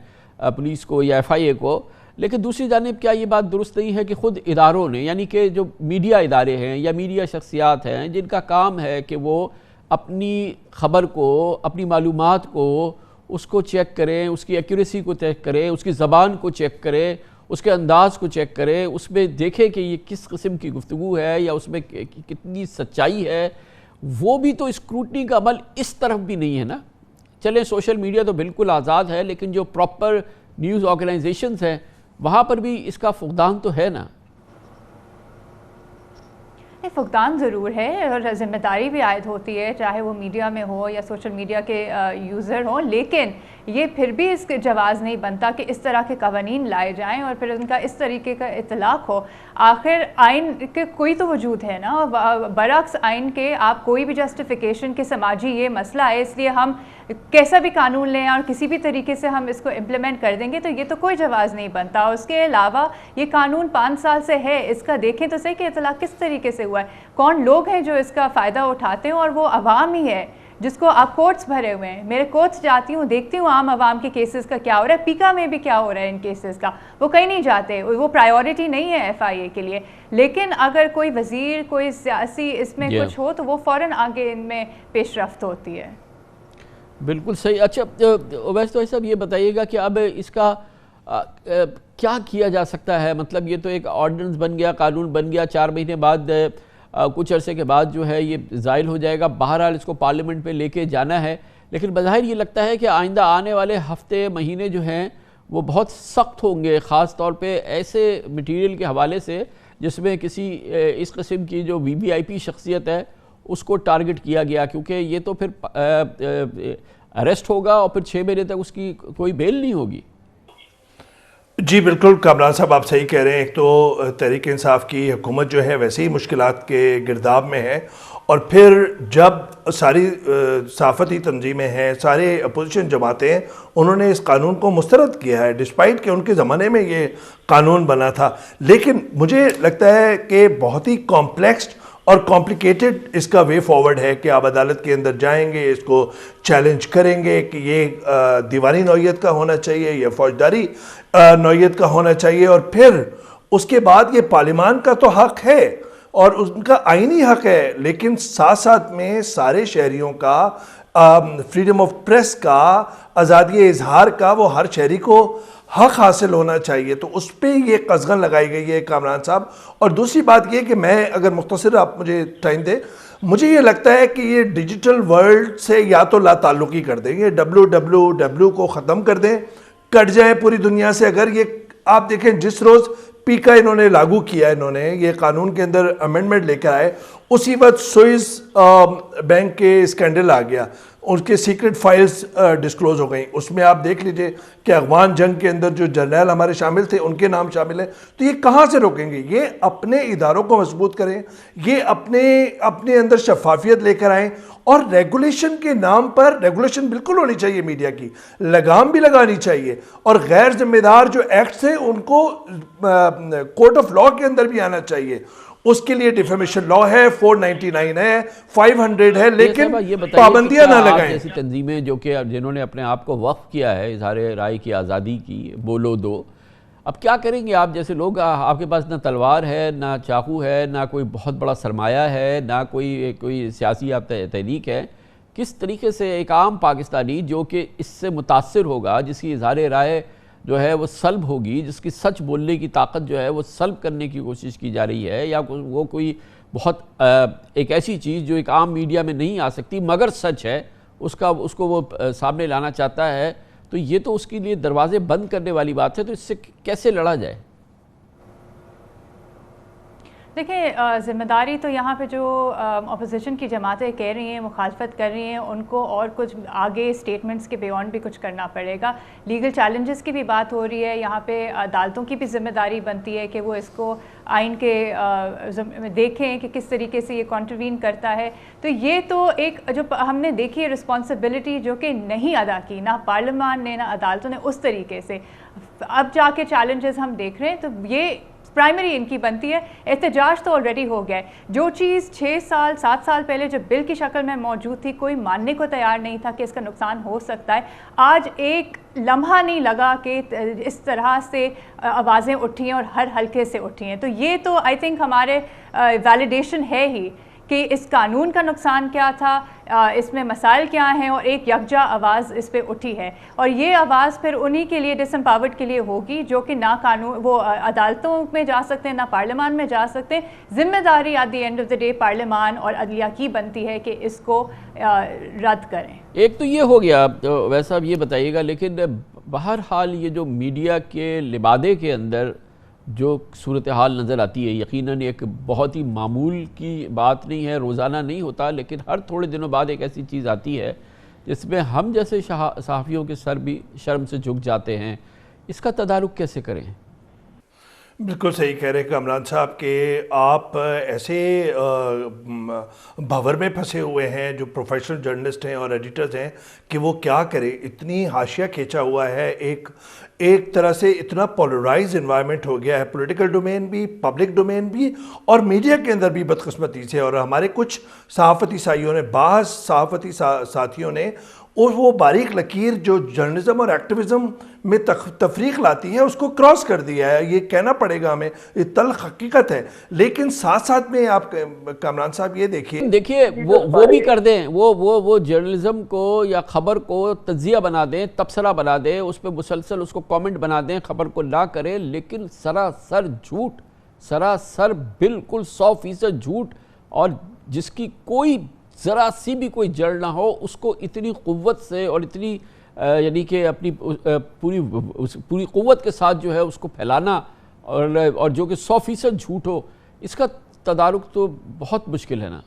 پولیس کو یا ایف آئی اے کو. لیکن دوسری جانب کیا یہ بات درست نہیں ہے کہ خود اداروں نے، یعنی کہ جو میڈیا ادارے ہیں یا میڈیا شخصیات ہیں جن کا کام ہے کہ وہ اپنی خبر کو، اپنی معلومات کو، اس کو چیک کریں، اس کی ایکوریسی کو چیک کریں، اس کی زبان کو چیک کریں، اس کے انداز کو چیک کریں، اس میں دیکھیں کہ یہ کس قسم کی گفتگو ہے یا اس میں کتنی سچائی ہے، وہ بھی تو اسکروٹنی کا عمل اس طرف بھی نہیں ہے نا. چلیں سوشل میڈیا تو بالکل آزاد ہے، لیکن جو پراپر نیوز آرگنائزیشنز ہیں وہاں پر بھی اس کا فقدان تو ہے نا. فقدان ضرور ہے اور ذمہ داری بھی عائد ہوتی ہے، چاہے وہ میڈیا میں ہو یا سوشل میڈیا کے یوزر ہوں، لیکن یہ پھر بھی اس کے جواز نہیں بنتا کہ اس طرح کے قوانین لائے جائیں اور پھر ان کا اس طریقے کا اطلاق ہو. آخر آئین کے کوئی تو وجود ہے نا، برعکس آئین کے آپ کوئی بھی جسٹیفیکیشن کے سماجی یہ مسئلہ ہے اس لیے ہم کیسا بھی قانون لیں اور کسی بھی طریقے سے ہم اس کو امپلیمنٹ کر دیں گے تو یہ تو کوئی جواز نہیں بنتا. اس کے علاوہ یہ قانون 5 سال سے ہے، اس کا دیکھیں تو صحیح کہ اطلاق کس طریقے سے ہوا ہے، کون لوگ ہیں جو اس کا فائدہ اٹھاتے ہیں، اور وہ عوام ہی ہے جس کو آپ کورٹس بھرے ہوئے ہیں. میرے کورٹس جاتی ہوں، دیکھتی ہوں عام عوام کے کیسز کا کیا ہو رہا ہے، پیکا میں بھی کیا ہو رہا ہے ان کیسز کا، وہ کہیں نہیں جاتے، وہ پرائیورٹی نہیں ہے ایف آئی اے کے لیے. لیکن اگر کوئی وزیر، کوئی سیاسی اس میں کچھ ہو تو وہ فوراً آگے ان میں پیش رفت ہوتی ہے. بالکل صحیح. اچھا اویس تو صاحب یہ بتائیے گا کہ اب اس کا کیا کیا جا سکتا ہے؟ مطلب یہ تو ایک آرڈیننس بن گیا، قانون بن گیا، 4 مہینے بعد کچھ عرصے کے بعد جو ہے یہ زائل ہو جائے گا. بہرحال اس کو پارلیمنٹ پہ لے کے جانا ہے، لیکن بظاہر یہ لگتا ہے کہ آئندہ آنے والے ہفتے، مہینے جو ہیں وہ بہت سخت ہوں گے، خاص طور پہ ایسے مٹیریل کے حوالے سے جس میں کسی اس قسم کی جو وی وی آئی پی شخصیت ہے اس کو ٹارگٹ کیا گیا، کیونکہ یہ تو پھر اریسٹ ہوگا اور پھر 6 مہینے تک اس کی کوئی بیل نہیں ہوگی. جی بالکل کامران صاحب آپ صحیح کہہ رہے ہیں. ایک تو تحریک انصاف کی حکومت جو ہے ویسے ہی مشکلات کے گرداب میں ہے، اور پھر جب ساری صحافتی تنظیمیں ہیں، سارے اپوزیشن جماعتیں ہیں، انہوں نے اس قانون کو مسترد کیا ہے ڈسپائٹ کہ ان کے زمانے میں یہ قانون بنا تھا. لیکن مجھے لگتا ہے کہ بہت ہی کمپلیکس اور کمپلیکیٹڈ اس کا وے فارورڈ ہے کہ آپ عدالت کے اندر جائیں گے، اس کو چیلنج کریں گے کہ یہ دیوانی نوعیت کا ہونا چاہیے یا فوجداری نوعیت کا ہونا چاہیے، اور پھر اس کے بعد یہ پارلیمان کا تو حق ہے اور ان کا آئینی حق ہے، لیکن ساتھ ساتھ میں سارے شہریوں کا فریڈم آف پریس کا، آزادی اظہار کا، وہ ہر شہری کو حق حاصل ہونا چاہیے. تو اس پہ یہ قزغن لگائی گئی ہے کامران صاحب. اور دوسری بات یہ کہ میں اگر مختصر آپ مجھے ٹائم دیں، مجھے یہ لگتا ہے کہ یہ ڈیجیٹل ورلڈ سے یا تو لا تعلقی کر دیں، یہ WWW کو ختم کر دیں، کٹ جائیں پوری دنیا سے. اگر یہ آپ دیکھیں جس روز پی کا انہوں نے لاگو کیا، انہوں نے یہ قانون کے اندر امینڈمنٹ لے کر آئے، اسی وقت سوئس بینک کے اسکینڈل آ گیا، ان کے سیکرٹ فائلز ڈسکلوز ہو گئیں. اس میں آپ دیکھ لیجئے کہ افغان جنگ کے اندر جو جرنیل ہمارے شامل تھے ان کے نام شامل ہیں. تو یہ کہاں سے روکیں گے؟ یہ اپنے اداروں کو مضبوط کریں، یہ اپنے اندر شفافیت لے کر آئیں، اور ریگولیشن کے نام پر ریگولیشن بالکل ہونی چاہیے، میڈیا کی لگام بھی لگانی چاہیے، اور غیر ذمہ دار جو ایکٹس ہیں ان کو کورٹ آف لاء کے اندر بھی آنا چاہیے. اس کے لیے ڈیفیمیشن لا ہے، 499 ہے، 500 ہے، لیکن پابندیاں نہ لگائیں. ایسی تنظیمیں جو کہ جنہوں نے اپنے آپ کو وقف کیا ہے اظہار رائے کی آزادی کی، بولو دو، اب کیا کریں گے آپ جیسے لوگ؟ آپ کے پاس نہ تلوار ہے، نہ چاقو ہے، نہ کوئی بہت بڑا سرمایہ ہے، نہ کوئی سیاسی تحریک ہے. کس طریقے سے ایک عام پاکستانی جو کہ اس سے متاثر ہوگا، جس کی اظہار رائے جو ہے وہ سلب ہوگی، جس کی سچ بولنے کی طاقت جو ہے وہ سلب کرنے کی کوشش کی جا رہی ہے، یا وہ کوئی بہت ایک ایسی چیز جو ایک عام میڈیا میں نہیں آ سکتی مگر سچ ہے، اس کو وہ سامنے لانا چاہتا ہے، تو یہ تو اس کے لیے دروازے بند کرنے والی بات ہے. تو اس سے کیسے لڑا جائے؟ دیکھیں، ذمہ داری تو یہاں پہ جو اپوزیشن کی جماعتیں کہہ رہی ہیں، مخالفت کر رہی ہیں، ان کو اور کچھ آگے سٹیٹمنٹس کے بیونڈ بھی کچھ کرنا پڑے گا. لیگل چیلنجز کی بھی بات ہو رہی ہے، یہاں پہ عدالتوں کی بھی ذمہ داری بنتی ہے کہ وہ اس کو آئین کے دیکھیں کہ کس طریقے سے یہ کنٹروین کرتا ہے. تو یہ تو ایک جو ہم نے دیکھی ہے رسپانسبلٹی جو کہ نہیں ادا کی، نہ پارلیمان نے نہ عدالتوں نے اس طریقے سے. اب جا کے چیلنجز ہم دیکھ رہے ہیں، تو یہ پرائمری ان کی بنتی ہے. احتجاج تو آلریڈی ہو گیا ہے. جو چیز 7 سال پہلے جو بل کی شکل میں موجود تھی، کوئی ماننے کو تیار نہیں تھا کہ اس کا نقصان ہو سکتا ہے. آج ایک لمحہ نہیں لگا کہ اس طرح سے آوازیں اٹھی ہیں اور ہر حلقے سے اٹھی ہیں. تو یہ تو آئی تھنک ہمارے ویلیڈیشن ہے ہی کہ اس قانون کا نقصان کیا تھا، اس میں مسائل کیا ہیں، اور ایک یکجا آواز اس پہ اٹھی ہے. اور یہ آواز پھر انہی کے لیے ڈس امپاورڈ کے لیے ہوگی جو کہ نہ قانون وہ عدالتوں میں جا سکتے ہیں، نہ پارلیمان میں جا سکتے ہیں. ذمہ داری at the end of the day پارلیمان اور عدلیہ کی بنتی ہے کہ اس کو رد کریں. ایک تو یہ ہو گیا، ویسا اب یہ بتائیے گا، لیکن بہرحال یہ جو میڈیا کے لبادے کے اندر جو صورتحال نظر آتی ہے، یقیناً ایک بہت ہی معمول کی بات نہیں ہے، روزانہ نہیں ہوتا، لیکن ہر تھوڑے دنوں بعد ایک ایسی چیز آتی ہے جس میں ہم جیسے صحافیوں کے سر بھی شرم سے جھک جاتے ہیں. اس کا تدارک کیسے کریں؟ بالکل صحیح کہہ رہے ہیں کامران صاحب کہ آپ ایسے بھور میں پھنسے ہوئے ہیں جو پروفیشنل جرنلسٹ ہیں اور ایڈیٹرز ہیں کہ وہ کیا کریں. اتنی حاشیہ کھینچا ہوا ہے، ایک طرح سے اتنا پولرائز انوائرمنٹ ہو گیا ہے، پولیٹیکل ڈومین بھی، پبلک ڈومین بھی، اور میڈیا کے اندر بھی بدقسمتی سے. اور ہمارے کچھ صحافتی سائیوں نے، بعض صحافتی ساتھیوں نے، اور وہ باریک لکیر جو جرنلزم اور ایکٹیویزم میں تفریق لاتی ہے اس کو کراس کر دیا ہے. یہ کہنا پڑے گا ہمیں، یہ تلخ حقیقت ہے. لیکن ساتھ ساتھ میں آپ کامران صاحب یہ دیکھیے وہ بھی کر دیں، وہ جرنلزم کو یا خبر کو تجزیہ بنا دیں، تبصرہ بنا دیں، اس پہ مسلسل اس کو کامنٹ بنا دیں، خبر کو نہ کریں، لیکن سراسر جھوٹ، سراسر بالکل 100% جھوٹ، اور جس کی کوئی ذرا سی بھی کوئی جڑ نہ ہو اس کو اتنی قوت سے اور اتنی یعنی کہ اپنی پوری قوت کے ساتھ جو ہے اس کو پھیلانا، اور جو کہ 100% جھوٹ ہو، اس کا تدارک تو بہت مشکل ہے نا.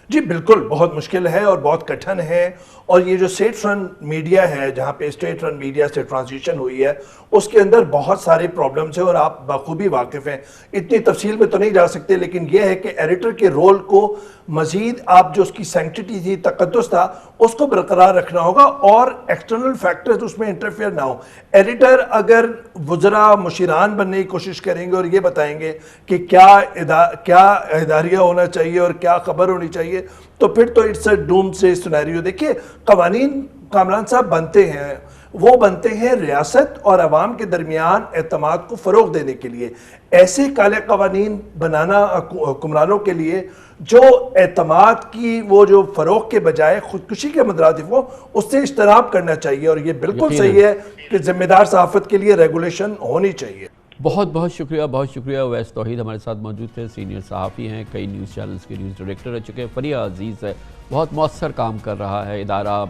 جی بالکل بہت مشکل ہے اور بہت کٹھن ہے. اور یہ جو اسٹیٹ رن میڈیا ہے، جہاں پہ اسٹیٹ رن میڈیا سے ٹرانزیشن ہوئی ہے، اس کے اندر بہت سارے پرابلمز ہیں اور آپ بخوبی واقف ہیں. اتنی تفصیل میں تو نہیں جا سکتے، لیکن یہ ہے کہ ایڈیٹر کے رول کو مزید آپ جو اس کی سینکٹیٹی تھی، تقدس تھا، اس کو برقرار رکھنا ہوگا اور ایکسٹرنل فیکٹرز اس میں انٹرفیئر نہ ہو. ایڈیٹر اگر وزراء مشیران بننے کی کوشش کریں گے اور یہ بتائیں گے کہ کیا اداریہ ہونا چاہیے اور کیا خبر ہونی چاہیے، تو پھر تو اٹس اے ڈوم سے سینیریو. دیکھیے قوانین کامران صاحب بنتے ہیں، وہ بنتے ہیں ریاست اور عوام کے درمیان اعتماد کو فروغ دینے کے لیے. ایسے کالے قوانین بنانا حکمرانوں کے لیے جو اعتماد کی وہ جو فروغ کے بجائے خودکشی کے مترادف ہو, اس سے اجتناب کرنا چاہیے. اور یہ بالکل صحیح ہے کہ ذمہ دار صحافت کے لیے ریگولیشن ہونی چاہیے. بہت بہت شکریہ. اویس توحید ہمارے ساتھ موجود تھے, سینئر صحافی ہیں, کئی نیوز چینلز کے نیوز ڈائریکٹر رہ چکے ہیں. فریہ عزیز ہے, بہت مؤثر کام کر رہا ہے ادارہ,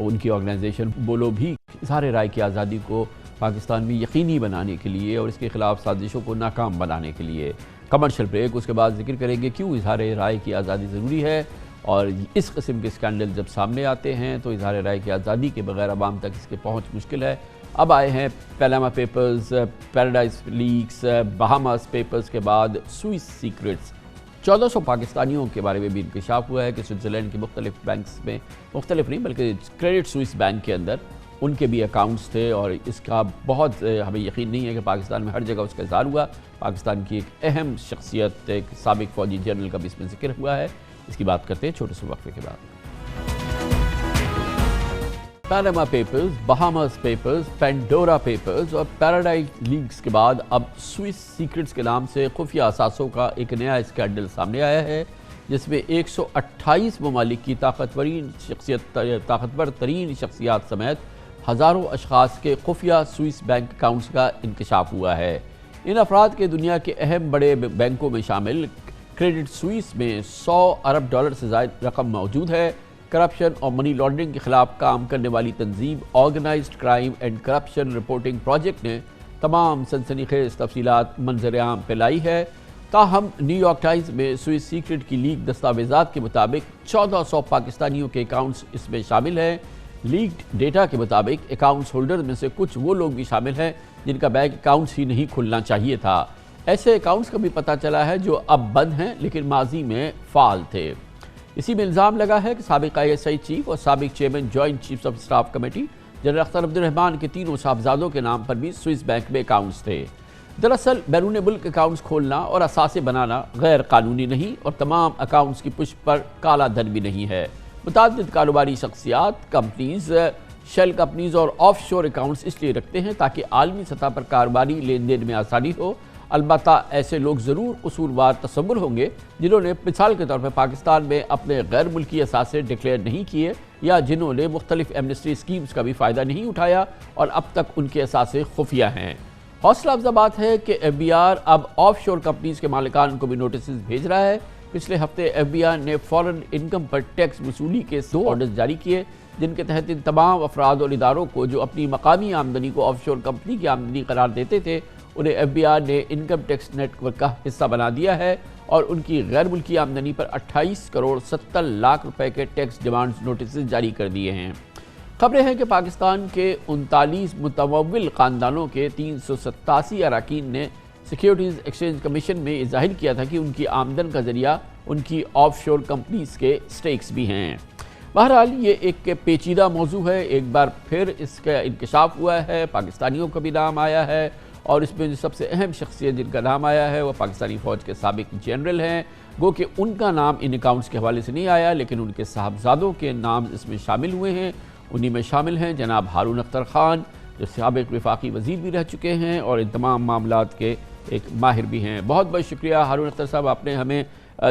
ان کی آرگنائزیشن بولو بھی اظہار رائے کی آزادی کو پاکستان میں یقینی بنانے کے لیے اور اس کے خلاف سازشوں کو ناکام بنانے کے لیے. کمرشل بریک, اس کے بعد ذکر کریں گے کیوں اظہار رائے کی آزادی ضروری ہے, اور اس قسم کے اسکینڈل جب سامنے آتے ہیں تو اظہار رائے کی آزادی کے بغیر عوام تک اس کے پہنچ مشکل ہے. اب آئے ہیں Panama papers, Paradise leaks, Bahamas papers کے بعد سوئس سیکرٹس. 1400 پاکستانیوں کے بارے میں بھی انکشاف ہوا ہے کہ سوئٹزرلینڈ کے مختلف بینکس میں, مختلف نہیں بلکہ کریڈٹ سوئس بینک کے اندر ان کے بھی اکاؤنٹس تھے, اور اس کا بہت ہمیں یقین نہیں ہے کہ پاکستان میں ہر جگہ اس کا اظہار ہوا. پاکستان کی ایک اہم شخصیت, ایک سابق فوجی جنرل کا بھی اس میں ذکر ہوا ہے. اس کی بات کرتے ہیں چھوٹے سے وقفے کے بعد. Panama papers, Bahamas papers, Pandora papers اور پیراڈائز لیکس کے بعد اب سوئس سیکرٹس کے نام سے خفیہ اثاثوں کا ایک نیا اسکینڈل سامنے آیا ہے, جس میں 128 ممالک کی طاقتور ترین شخصیات سمیت ہزاروں اشخاص کے خفیہ سوئس بینک اکاؤنٹس کا انکشاف ہوا ہے. ان افراد کے دنیا کے اہم بڑے بینکوں میں شامل کریڈٹ سوئس میں $100 ارب سے زائد رقم موجود ہے. کرپشن اور منی لانڈرنگ کے خلاف کام کرنے والی تنظیم organized crime and corruption reporting project نے تمام سنسنی خیز تفصیلات منظر عام پہ لائی ہے. تاہم نیو یارک ٹائمز میں سوئس سیکرٹ کی لیک دستاویزات کے مطابق 1400 پاکستانیوں کے اکاؤنٹس اس میں شامل ہیں. لیکڈ ڈیٹا کے مطابق اکاؤنٹس ہولڈر میں سے کچھ وہ لوگ بھی شامل ہیں جن کا بینک اکاؤنٹس ہی نہیں کھلنا چاہیے تھا. ایسے اکاؤنٹس کا بھی پتہ چلا ہے جو اب بند ہیں لیکن ماضی میں فعال تھے. اسی میں الزام لگا ہے کہ سابق ISI چیف اور سابق chairman joint chiefs of staff committee general Akhtar عبد الرحمان کے تینوں صاحبزادوں کے نام پر بھی سوئس بینک میں اکاؤنٹس تھے. دراصل بیرون ملک اکاؤنٹس کھولنا اور اثاثے بنانا غیر قانونی نہیں, اور تمام اکاؤنٹس کی پشت پر کالا دھن بھی نہیں ہے. متعدد کاروباری شخصیات, کمپنیز, شیل کمپنیز اور آف شور اکاؤنٹس اس لیے رکھتے ہیں تاکہ عالمی سطح پر کاروباری لین دین میں آسانی ہو. البتہ ایسے لوگ ضرور قصوروار تصور ہوں گے جنہوں نے مثال کے طور پر پاکستان میں اپنے غیر ملکی اثاثے ڈکلیئر نہیں کیے, یا جنہوں نے مختلف ایمنسٹی اسکیمز کا بھی فائدہ نہیں اٹھایا اور اب تک ان کے اثاثے خفیہ ہیں. حوصلہ افزا بات ہے کہ FBI اب آف شور کمپنیز کے مالکان کو بھی نوٹسز بھیج رہا ہے. پچھلے ہفتے FBI نے فورن انکم پر ٹیکس وصولی کے 2 آرڈرز جاری کیے, جن کے تحت ان تمام افراد اور اداروں کو جو اپنی مقامی آمدنی کو آف شور کمپنی کی آمدنی قرار دیتے تھے, انہیں FBI نے انکم ٹیکس نیٹ ورک کا حصہ بنا دیا ہے اور ان کی غیر ملکی آمدنی پر 28 کروڑ 70 لاکھ روپے کے ٹیکس ڈیمانڈز نوٹسز جاری کر دیے ہیں. خبریں ہیں کہ پاکستان کے 39 متمول خاندانوں کے 387 اراکین نے سیکیورٹیز ایکسچینج کمیشن میں ظاہر کیا تھا کہ ان کی آمدن کا ذریعہ ان کی آف شور کمپنیز کے سٹیکس بھی ہیں. بہرحال یہ ایک پیچیدہ موضوع ہے, ایک بار پھر اس کا انکشاف ہوا ہے, پاکستانیوں کا بھی نام آیا ہے, اور اس میں جو سب سے اہم شخصیت جن کا نام آیا ہے وہ پاکستانی فوج کے سابق جنرل ہیں. گو کہ ان کا نام ان اکاؤنٹس کے حوالے سے نہیں آیا, لیکن ان کے صاحبزادوں کے نام اس میں شامل ہوئے ہیں. انہی میں شامل ہیں جناب ہارون اختر خان, جو سابق وفاقی وزیر بھی رہ چکے ہیں اور ان تمام معاملات کے ایک ماہر بھی ہیں. بہت بہت شکریہ ہارون اختر صاحب, آپ نے ہمیں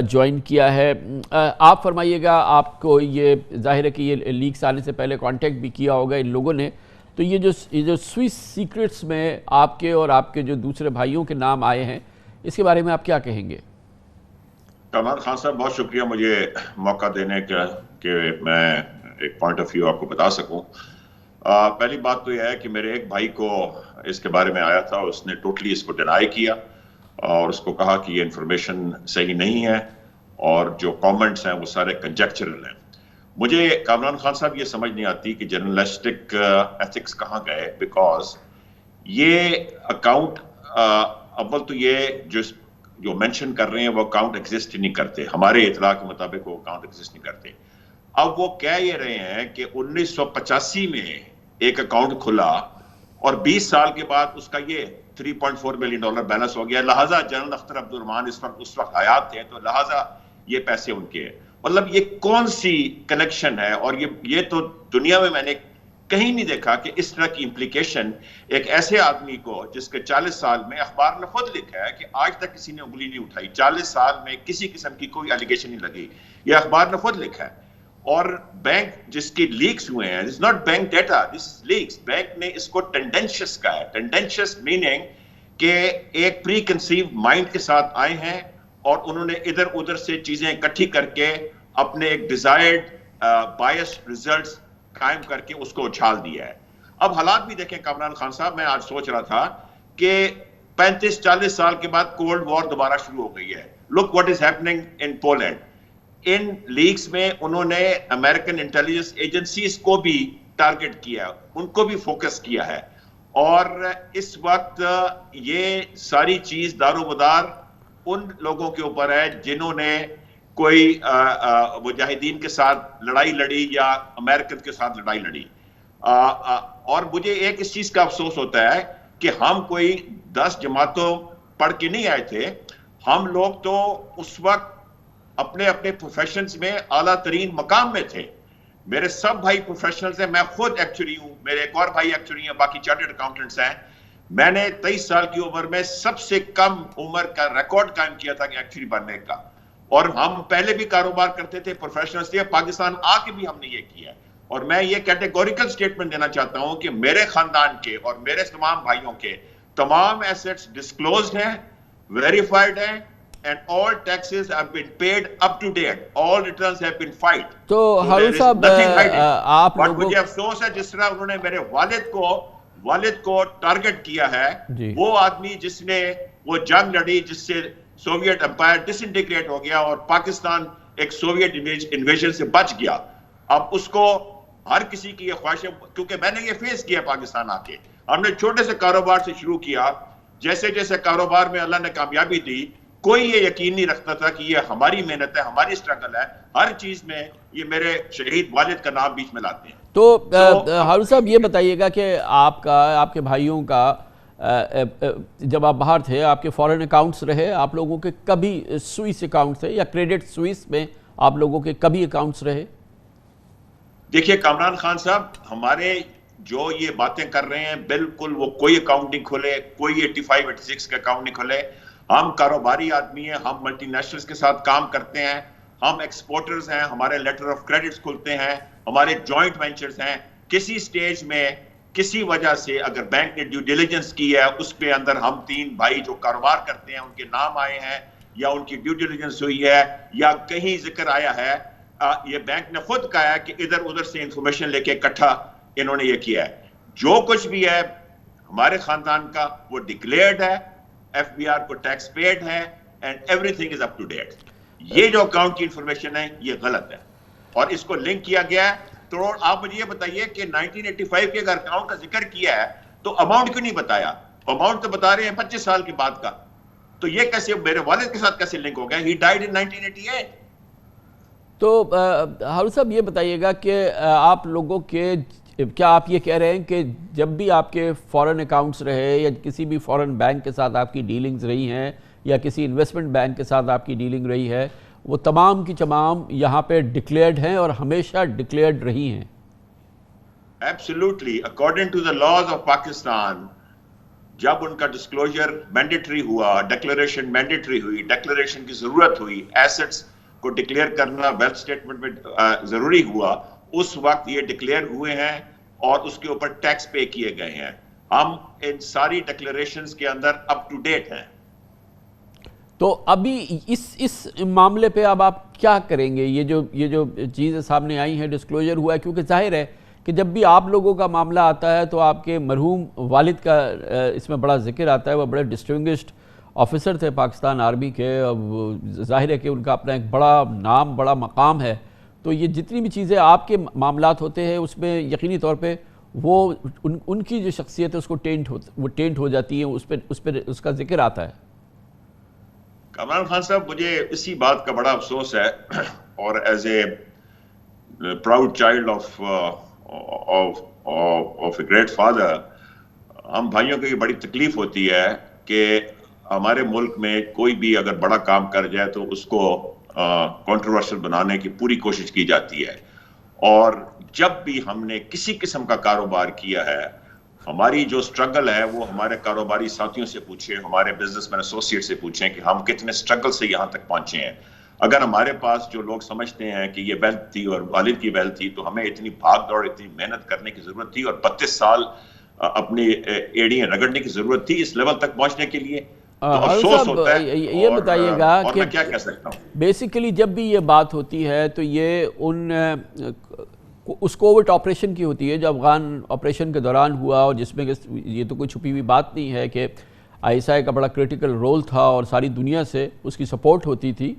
جوائن کیا ہے. آپ فرمائیے گا, آپ کو یہ ظاہر ہے کہ یہ لیکس آنے سے پہلے کانٹیکٹ بھی کیا ہوگا ان لوگوں نے, تو یہ جو سوئس سیکرٹس میں آپ کے اور آپ کے جو دوسرے بھائیوں کے نام آئے ہیں, اس کے بارے میں آپ کیا کہیں گے؟ کامران خان صاحب, بہت شکریہ مجھے موقع دینے کا کہ میں ایک پوائنٹ آف ویو آپ کو بتا سکوں. پہلی بات تو یہ ہے کہ میرے ایک بھائی کو اس کے بارے میں آیا تھا, اس نے ٹوٹلی اس کو ڈینائی کیا اور اس کو کہا کہ یہ انفارمیشن صحیح نہیں ہے اور جو کامنٹس ہیں وہ سارے کنجیکچرل ہیں. مجھے کامران خان صاحب یہ سمجھ نہیں آتی کہ جرنلسٹک ایتھکس کہاں گئے, بیکاز یہ اکاؤنٹ اول تو یہ جو مینشن کر رہے ہیں وہ اکاؤنٹ ایگزسٹ نہیں کرتے, ہمارے اطلاع کے مطابق وہ اکاؤنٹ ایگزسٹ نہیں کرتے. اب وہ کہہ یہ رہے ہیں کہ 1985 میں ایک اکاؤنٹ کھلا اور 20 سال کے بعد اس کا یہ $3.4 ملین بیلنس ہو گیا, لہٰذا جنرل اختر عبد الرحمان اس وقت حیات تھے تو لہٰذا یہ پیسے ان کے ہیں. مطلب یہ کون سی کنیکشن ہے؟ اور یہ تو دنیا میں نے کہیں نہیں دیکھا کہ اس طرح کی امپلیکیشن ایک ایسے آدمی کو جس کے 40 سال میں اخبار نے خود لکھا ہے کہ آج تک کسی نے انگلی نہیں اٹھائی, 40 سال میں کسی قسم کی کوئی ایلیگیشن نہیں لگی, یہ اخبار نے خود لکھا ہے. اور بینک جس کی لیکس ہوئے ہیں, this not bank data, this leaks, bank نے اس کو ٹینڈنشیس کہا ہے. ٹینڈنشیس میننگ کہ ایک پری کنسیو مائنڈ کے ساتھ آئے ہیں اور انہوں نے ادھر ادھر سے چیزیں اکٹھی کر کے اپنے ایک ڈیزائرڈ بائس ریزلٹس قائم کر کے اس کو اچھال دیا ہے. اب حالات بھی دیکھیں کامران خان صاحب, میں آج سوچ رہا تھا کہ 35-40 سال کے بعد کولڈ وار دوبارہ شروع ہو گئی ہے. Look what is happening in Poland. ان لیگز میں انہوں نے امریکن انٹیلیجنس ایجنسیز کو بھی ٹارگٹ کیا, ان کو بھی فوکس کیا ہے. اور اس وقت یہ ساری چیز دارومدار ان لوگوں کے اوپر ہے جنہوں نے کوئی مجاہدین کے ساتھ لڑائی لڑی یا امریکن کے ساتھ لڑائی لڑی. اور مجھے ایک اس چیز کا افسوس ہوتا ہے کہ ہم کوئی 10 جماعتوں پڑھ کے نہیں آئے تھے. ہم لوگ تو اس وقت اپنے اپنے پروفیشنز میں اعلیٰ ترین مقام میں تھے. میرے سب بھائی پروفیشنلز ہیں, میں خود ایکچوری ہوں, میرے ایک اور بھائی ایکچوری ہیں, باقی چارٹرڈ اکاؤنٹنٹس ہیں. میں نے 23 سال کی عمر میں سب سے کم عمر کا ریکارڈ قائم کیا تھا کہ ایکچوری بننے کا. اور ہم پہلے بھی کاروبار کرتے تھے, پروفیشنلز تھے, پاکستان آ کے بھی ہم نے یہ کیا. اور میں یہ کیٹیگوریکل سٹیٹمنٹ دینا چاہتا ہوں کہ میرے خاندان کے اور میرے تمام بھائیوں کے تمام ایسٹس ڈسکلوزڈ ہیں, ویریفائڈ ہیں, and all taxes have been paid up to date, all returns have been filed. تو ہارون صاحب آپ لوگوں مجھے افسوس ہے جس طرح انہوں نے میرے والد کو ٹارگٹ کیا ہے, وہ آدمی جس نے وہ جنگ لڑی جس سے سوویت امپائر ڈس انٹیگریٹ ہو گیا اور پاکستان ایک سوویت انویژن سے بچ گیا. اب اس کو ہر کسی کی یہ خواہش ہے, کیونکہ میں نے یہ فیس کیا پاکستان آ کے. ہم نے چھوٹے سے کاروبار سے شروع کیا, جیسے جیسے کاروبار میں اللہ نے کامیابی دی, کوئی یہ یقین نہیں رکھتا تھا کہ یہ ہماری محنت ہے, ہماری اسٹرگل ہے. ہر چیز میں یہ میرے شہید والد کا نام بیچ میں لاتے ہیں. تو ہارون صاحب یہ بتائیے گا کہ آپ کے بھائیوں کا جب آپ باہر تھے آپ کے فورن اکاؤنٹس رہے, آپ لوگوں کے کبھی سوئس اکاؤنٹس تھے یا کریڈٹ سوئس میں آپ لوگوں کے کبھی اکاؤنٹس رہے؟ دیکھیے کامران خان صاحب, ہمارے جو یہ باتیں کر رہے ہیں بالکل وہ کوئی اکاؤنٹ نہیں کھولے, کوئی 85-86 کا اکاؤنٹ نہیں کھولے. ہم کاروباری آدمی ہیں, ہم ملٹی نیشنلز کے ساتھ کام کرتے ہیں, ہم ایکسپورٹرز ہیں, ہمارے لیٹر آف کریڈٹس کھلتے ہیں, ہمارے جوائنٹ وینچرز ہیں. کسی سٹیج میں کسی وجہ سے اگر بینک نے ڈیو ڈیلیجنس کی ہے, اس پہ اندر ہم 3 بھائی جو کاروبار کرتے ہیں ان کے نام آئے ہیں یا ان کی ڈیو ڈیلیجنس ہوئی ہے یا کہیں ذکر آیا ہے, یہ بینک نے خود کہا ہے کہ ادھر ادھر سے انفارمیشن لے کے اکٹھا انہوں نے یہ کیا ہے. جو کچھ بھی ہے ہمارے خاندان کا وہ ڈکلیئرڈ ہے, ایف بی آر کو ٹیکس پیڈ ہے, and everything is up to date. یہ جو اکاؤنٹ کی انفارمیشن ہے یہ غلط ہے اور اس کو لنک کیا گیا ہے. تو آپ مجھے یہ بتائیے کہ 1985 کے اگر اکاؤنٹ کا ذکر کیا ہے تو اماؤنٹ کیوں نہیں بتایا؟ اماؤنٹ تو بتا رہے ہیں 25 سال کے بعد کا. تو یہ کیسے میرے والد کے ساتھ کیسے لنک ہو گیا؟ ہی ڈائیڈ ان 1988. تو ہارون صاحب یہ بتائیے گا کہ آپ لوگوں کے کیا آپ یہ کہہ رہے ہیں کہ جب بھی آپ کے فورن اکاؤنٹس رہے یا کسی بھی فورن بینک کے ساتھ آپ کی ڈیلنگز رہی ہیں یا کسی انویسٹمنٹ بینک کے ساتھ آپ کی ڈیلنگ رہی ہے, وہ تمام کی تمام یہاں پہ ڈکلیئرڈ ہیں اور ہمیشہ ڈکلیئرڈ رہی ہیں؟ Absolutely, according to the laws of Pakistan, جب ان کا ڈسکلوجر مینڈیٹری ہوا, ڈیکلریشن مینڈیٹری ہوئی, ڈیکلریشن کی ضرورت ہوئی, ایسٹس کو ڈکلیئر کرنا ویلتھ اسٹیٹمنٹ میں ضروری ہوا, اس وقت یہ ڈکلیئر ہوئے ہیں اور اس کے اوپر ٹیکس پے کیے گئے ہیں. ہم ان ساری ڈکلیریشنز کے اندر اپ ٹو ڈیٹ ہیں. تو ابھی اس معاملے پہ اب آپ کیا کریں گے؟ یہ جو چیزیں سامنے آئی ہیں, ڈسکلوجر ہوا ہے, کیونکہ ظاہر ہے کہ جب بھی آپ لوگوں کا معاملہ آتا ہے تو آپ کے مرحوم والد کا اس میں بڑا ذکر آتا ہے. وہ بڑے ڈسٹنگشڈ آفیسر تھے پاکستان آرمی کے, ظاہر ہے کہ ان کا اپنا ایک بڑا نام, بڑا مقام ہے. تو یہ جتنی بھی چیزیں آپ کے معاملات ہوتے ہیں اس میں یقینی طور پہ وہ ان کی جو شخصیت ہے اس کو ٹینٹ ہو جاتی ہے, اس کا ذکر آتا ہے. کامران خان صاحب, مجھے اسی بات کا بڑا افسوس ہے اور as a proud child of a great father, ہم بھائیوں کو یہ بڑی تکلیف ہوتی ہے کہ ہمارے ملک میں کوئی بھی اگر بڑا کام کر جائے تو اس کو کنٹروورشل بنانے کی پوری کوشش کی جاتی ہے. اور جب بھی ہم نے کسی قسم کا کاروبار کیا ہے، ہماری جو سٹرگل ہے وہ ہمارے کاروباری ساتھیوں سے پوچھیں، ہمارے بزنس مین ایسوسیٹ سے پوچھیں کہ ہم کتنے سٹرگل سے یہاں تک پہنچے ہیں. اگر ہمارے پاس جو لوگ سمجھتے ہیں کہ یہ ویلتھ تھی اور والد کی ویلتھ تھی، تو ہمیں اتنی بھاگ دوڑ، اتنی محنت کرنے کی ضرورت تھی اور 32 سال اپنی ایڑیاں رگڑنے کی ضرورت تھی اس لیول تک پہنچنے کے لیے. تو افسوس ہوتا ہے. یہ بتائیے گا اور کہ میں کیا کہہ سکتا ہوں، بیسیکلی جب بھی یہ بات ہوتی ہے تو یہ اس کووڈ آپریشن کی ہوتی ہے جو افغان آپریشن کے دوران ہوا، اور جس میں یہ تو کوئی چھپی ہوئی بات نہیں ہے کہ ISI کا بڑا کرٹیکل رول تھا اور ساری دنیا سے اس کی سپورٹ ہوتی تھی.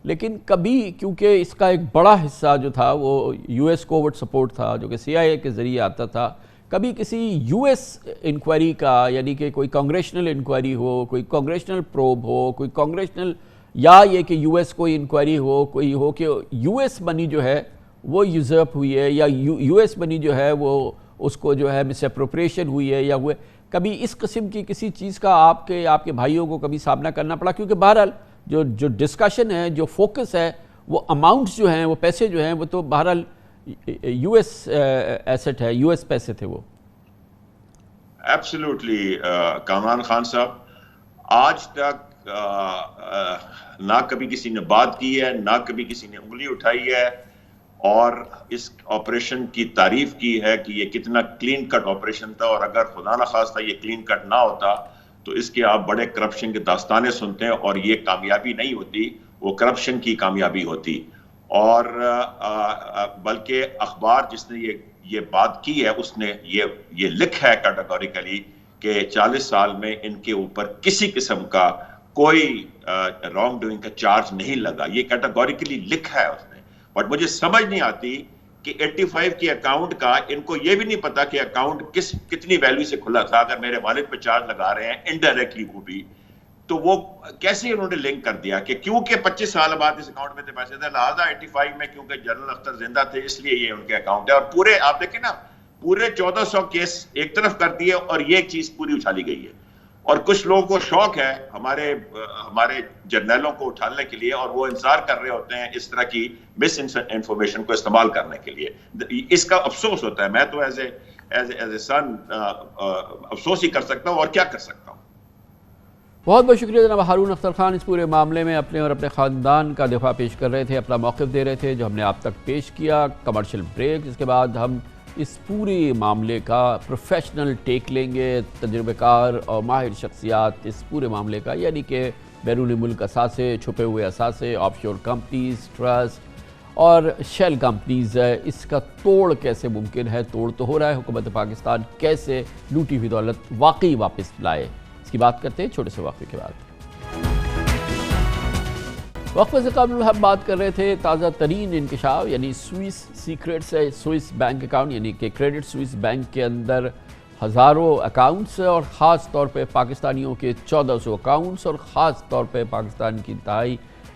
لیکن کبھی کیونکہ اس کا ایک بڑا حصہ جو تھا وہ US کووڈ سپورٹ تھا جو کہ CIA کے ذریعے آتا تھا، کبھی کسی US انکوائری کا، یعنی کہ کوئی کانگریشنل انکوائری ہو، کوئی کانگریشنل پروب ہو، کوئی کانگریشنل، یا یہ کہ US کوئی انکوائری ہو، کوئی ہو کہ US منی جو ہے وہ یوزرپ ہوئی ہے، یا US منی جو ہے وہ اس کو جو ہے مس اپروپریشن ہوئی ہے یا ہوئے، کبھی اس قسم کی کسی چیز کا آپ کے بھائیوں کو کبھی سامنا کرنا پڑا؟ کیونکہ بہرحال جو ڈسکشن ہے، جو فوکس ہے، وہ اماؤنٹس جو ہیں، وہ پیسے جو ہیں، وہ تو بہرحال US ایسٹ ہے، US پیسے تھے وہ. ایبسلیوٹلی کامران خان صاحب، آج تک نہ کبھی کسی نے بات کی ہے، نہ کبھی کسی نے انگلی اٹھائی ہے اور اس آپریشن کی تعریف کی ہے کہ یہ کتنا کلین کٹ آپریشن تھا. اور اگر خدا نہ خواستہ یہ کلین کٹ نہ ہوتا تو اس کے آپ بڑے کرپشن کے داستانے سنتے ہیں، اور یہ کامیابی نہیں ہوتی، وہ کرپشن کی کامیابی ہوتی. اور بلکہ اخبار جس نے یہ بات کی ہے اس نے یہ لکھا ہے کیٹیگوریکلی کہ 40 سال میں ان کے اوپر کسی قسم کا کوئی رانگ ڈوئنگ کا چارج نہیں لگا. یہ کیٹیگوریکلی لکھا ہے اس نے. بٹ مجھے سمجھ نہیں آتی کہ 85 کے اکاؤنٹ کا ان کو یہ بھی نہیں پتا کہ اکاؤنٹ کتنی ویلیو سے کھلا تھا. اگر میرے والد پہ چارج لگا رہے ہیں انڈائریکٹلی وہ بھی، تو وہ کیسے انہوں نے لنک کر دیا کہ کیونکہ 25 سال بعد اس اکاؤنٹ میں تھے پیسے تھے، لہٰذا 85 میں کیونکہ جنرل اختر زندہ تھے اس لیے یہ ان کے اکاؤنٹ ہے. اور پورے آپ دیکھیں نا، پورے 1400 کیس ایک طرف کر دیے اور یہ ایک چیز پوری اچھالی گئی ہے. اور کچھ لوگوں کو شوق ہے ہمارے جرنیلوں کو اٹھانے کے لیے، اور وہ انتظار کر رہے ہوتے ہیں اس طرح کی مس انفارمیشن کو استعمال کرنے کے لیے. اس کا افسوس ہوتا ہے. میں تو ایز اے سن افسوس ہی کر سکتا ہوں، اور کیا کر سکتا ہوں. بہت بہت شکریہ جناب ہارون اختر خان، اس پورے معاملے میں اپنے اور اپنے خاندان کا دفاع پیش کر رہے تھے، اپنا موقف دے رہے تھے جو ہم نے آپ تک پیش کیا. کمرشل بریک، اس کے بعد ہم اس پورے معاملے کا پروفیشنل ٹیک لیں گے، تجربہ کار اور ماہر شخصیات اس پورے معاملے کا، یعنی کہ بیرون ملک اثاثے، چھپے ہوئے اثاثے، آف شور کمپنیز، ٹرسٹ اور شیل کمپنیز. اس کا توڑ کیسے ممکن ہے؟ توڑ تو ہو رہا ہے. حکومت پاکستان کیسے لوٹی ہوئی دولت واقعی واپس لائے، اس کی بات کرتے ہیں چھوٹے سے وقفے کے بعد. وقفے سے قبل ہم بات کر رہے تھے تازہ ترین انکشاف، یعنی سوئس سیکریٹس ہے، سوئس بینک اکاؤنٹ، یعنی کہ کریڈٹ سوئس بینک کے اندر ہزاروں اکاؤنٹس، اور خاص طور پہ پاکستانیوں کے 1400 اکاؤنٹس، اور خاص طور پہ پاکستان کی انتہائی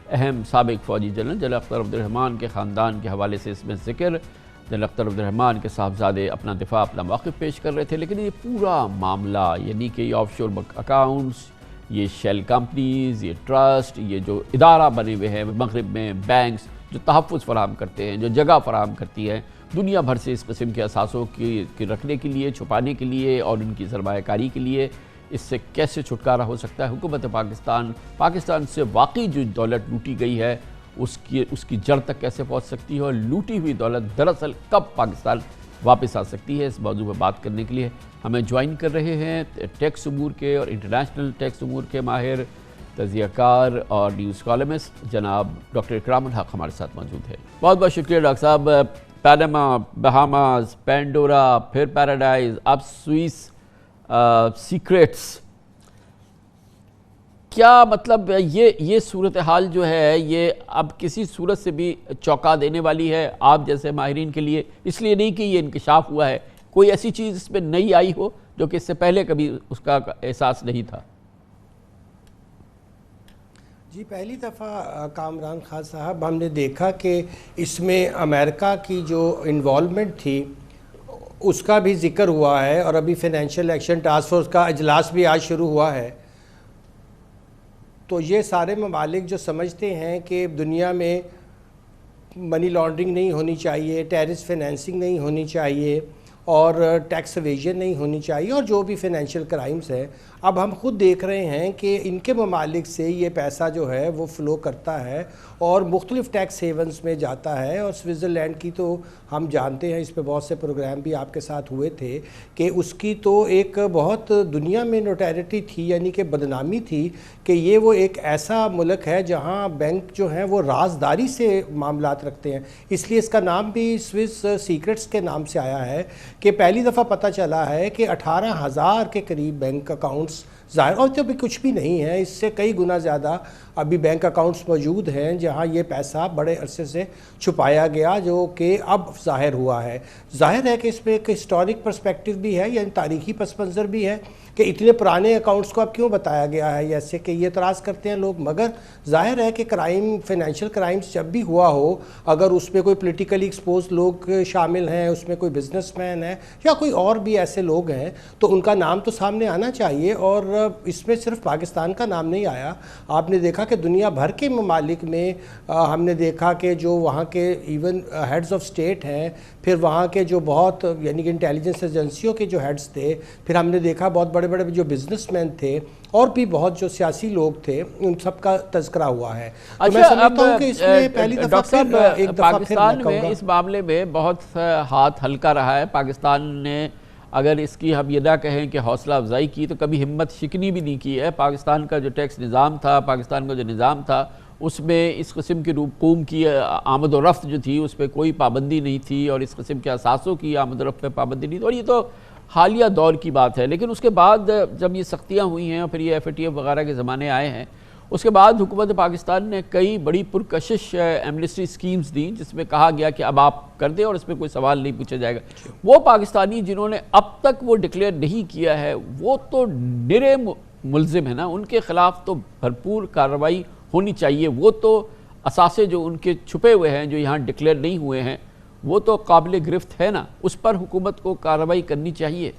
اہم سابق فوجی جنرل اختر عبدالرحمان کے خاندان کے حوالے سے اس میں ذکر. جنرل اختر عبدالرحمان کے صاحبزادے اپنا دفاع، اپنا موقف پیش کر رہے تھے. لیکن یہ پورا معاملہ، یعنی کہ یہ آف شور اکاؤنٹس، یہ شیل کمپنیز، یہ ٹرسٹ، یہ جو ادارہ بنے ہوئے ہیں مغرب میں، بینکس جو تحفظ فراہم کرتے ہیں، جو جگہ فراہم کرتی ہے دنیا بھر سے اس قسم کے اثاثوں کی رکھنے کے لیے، چھپانے کے لیے اور ان کی سرمایہ کاری کے لیے، اس سے کیسے چھٹکارا ہو سکتا ہے؟ حکومت پاکستان سے واقعی جو دولت لوٹی گئی ہے اس کی جڑ تک کیسے پہنچ سکتی ہے، اور لوٹی ہوئی دولت دراصل کب پاکستان واپس آ سکتی ہے؟ اس موضوع پر بات کرنے کے لیے ہمیں جوائن کر رہے ہیں ٹیکس امور کے اور انٹرنیشنل ٹیکس امور کے ماہر، تجزیہ کار اور نیوز کالمسٹ جناب ڈاکٹر اکرام الحق ہمارے ساتھ موجود ہے. بہت بہت شکریہ ڈاکٹر صاحب. پینما، بہاماز، پینڈورا، پھر پیراڈائز، اب سوئس سیکریٹس، کیا مطلب یہ صورتحال جو ہے یہ اب کسی صورت سے بھی چونکا دینے والی ہے آپ جیسے ماہرین کے لیے؟ اس لیے نہیں کہ یہ انکشاف ہوا ہے، کوئی ایسی چیز اس میں نئی آئی ہو جو کہ اس سے پہلے کبھی اس کا احساس نہیں تھا؟ جی، پہلی دفعہ کامران خان صاحب ہم نے دیکھا کہ اس میں امریکہ کی جو انوالومنٹ تھی اس کا بھی ذکر ہوا ہے، اور ابھی فائنینشیل ایکشن ٹاسک فورس کا اجلاس بھی آج شروع ہوا ہے. تو یہ سارے ممالک جو سمجھتے ہیں کہ دنیا میں منی لانڈرنگ نہیں ہونی چاہیے، ٹیررسٹ فائنینسنگ نہیں ہونی چاہیے، اور ٹیکس ایویژن نہیں ہونی چاہیے، اور جو بھی فائنینشیل کرائمز ہیں اب ہم خود دیکھ رہے ہیں کہ ان کے ممالک سے یہ پیسہ جو ہے وہ فلو کرتا ہے اور مختلف ٹیکس ہیونز میں جاتا ہے. اور سوئٹزرلینڈ کی تو ہم جانتے ہیں، اس پہ بہت سے پروگرام بھی آپ کے ساتھ ہوئے تھے، کہ اس کی تو ایک بہت دنیا میں نوٹیرٹی تھی، یعنی کہ بدنامی تھی کہ یہ وہ ایک ایسا ملک ہے جہاں بینک جو ہیں وہ رازداری سے معاملات رکھتے ہیں. اس لیے اس کا نام بھی سوئس سیکرٹس کے نام سے آیا ہے، کہ پہلی دفعہ پتہ چلا ہے کہ 18,000 کے قریب بینک اکاؤنٹس ظاہر، اور تو بھی کچھ بھی نہیں ہے، اس سے کئی گنا زیادہ ابھی بینک اکاؤنٹس موجود ہیں جہاں یہ پیسہ بڑے عرصے سے چھپایا گیا، جو کہ اب ظاہر ہوا ہے. ظاہر ہے کہ اس میں ایک ہسٹورک پرسپیکٹیو بھی ہے، یعنی تاریخی پس منظر بھی ہے کہ اتنے پرانے اکاؤنٹس کو اب کیوں بتایا گیا ہے، ایسے کہ یہ اعتراض کرتے ہیں لوگ. مگر ظاہر ہے کہ کرائم، فائنینشیل کرائمز جب بھی ہوا ہو، اگر اس میں کوئی پولیٹیکلی ایکسپوز لوگ شامل ہیں، اس میں کوئی بزنس مین ہے یا کوئی اور بھی ایسے لوگ ہیں، تو ان کا نام تو سامنے آنا چاہیے. اور اس میں صرف پاکستان کا نام نہیں آیا، آپ نے دیکھا کہ دنیا بھر کے ممالک میں ہم نے دیکھا کہ جو وہاں کے ایون ہیڈز آف اسٹیٹ ہیں، پھر وہاں کے جو بہت یعنی کہ انٹیلیجنس ایجنسیوں کے جو ہیڈز تھے، پھر ہم نے دیکھا بہت بڑے بڑے جو بزنس مین تھے اور بھی بہت جو سیاسی لوگ تھے، ان سب کا تذکرہ ہوا ہے. تو میں سمجھتا ہوں کہ اس میں پہلی دفعہ پاکستان میں اس معاملے میں بہت ہاتھ ہلکا رہا ہے. پاکستان نے اگر اس کی ہم یہ نہ کہیں کہ حوصلہ افزائی کی، تو کبھی ہمت شکنی بھی نہیں کی ہے. پاکستان کا جو ٹیکس نظام تھا، پاکستان کا جو نظام تھا، اس میں اس قسم کی رقوم کی آمد و رفت جو تھی اس پہ کوئی پابندی نہیں تھی، اور اس قسم کے اثاثوں کی آمد و رفت پہ پابندی نہیں تھی. اور یہ تو حالیہ دور کی بات ہے. لیکن اس کے بعد جب یہ سختیاں ہوئی ہیں اور پھر یہ FATF وغیرہ کے زمانے آئے ہیں، اس کے بعد حکومت پاکستان نے کئی بڑی پرکشش ایمنسٹی سکیمز دیں، جس میں کہا گیا کہ اب آپ کر دیں اور اس میں کوئی سوال نہیں پوچھا جائے گا. وہ پاکستانی جنہوں نے اب تک وہ ڈکلیئر نہیں کیا ہے، وہ تو نرے ملزم ہیں نا، ان کے خلاف تو بھرپور کارروائی ہونی چاہیے. وہ تو اثاثے جو ان کے چھپے ہوئے ہیں، جو یہاں ڈکلیئر نہیں ہوئے ہیں، وہ تو قابل گرفت ہے نا، اس پر حکومت کو کارروائی کرنی چاہیے.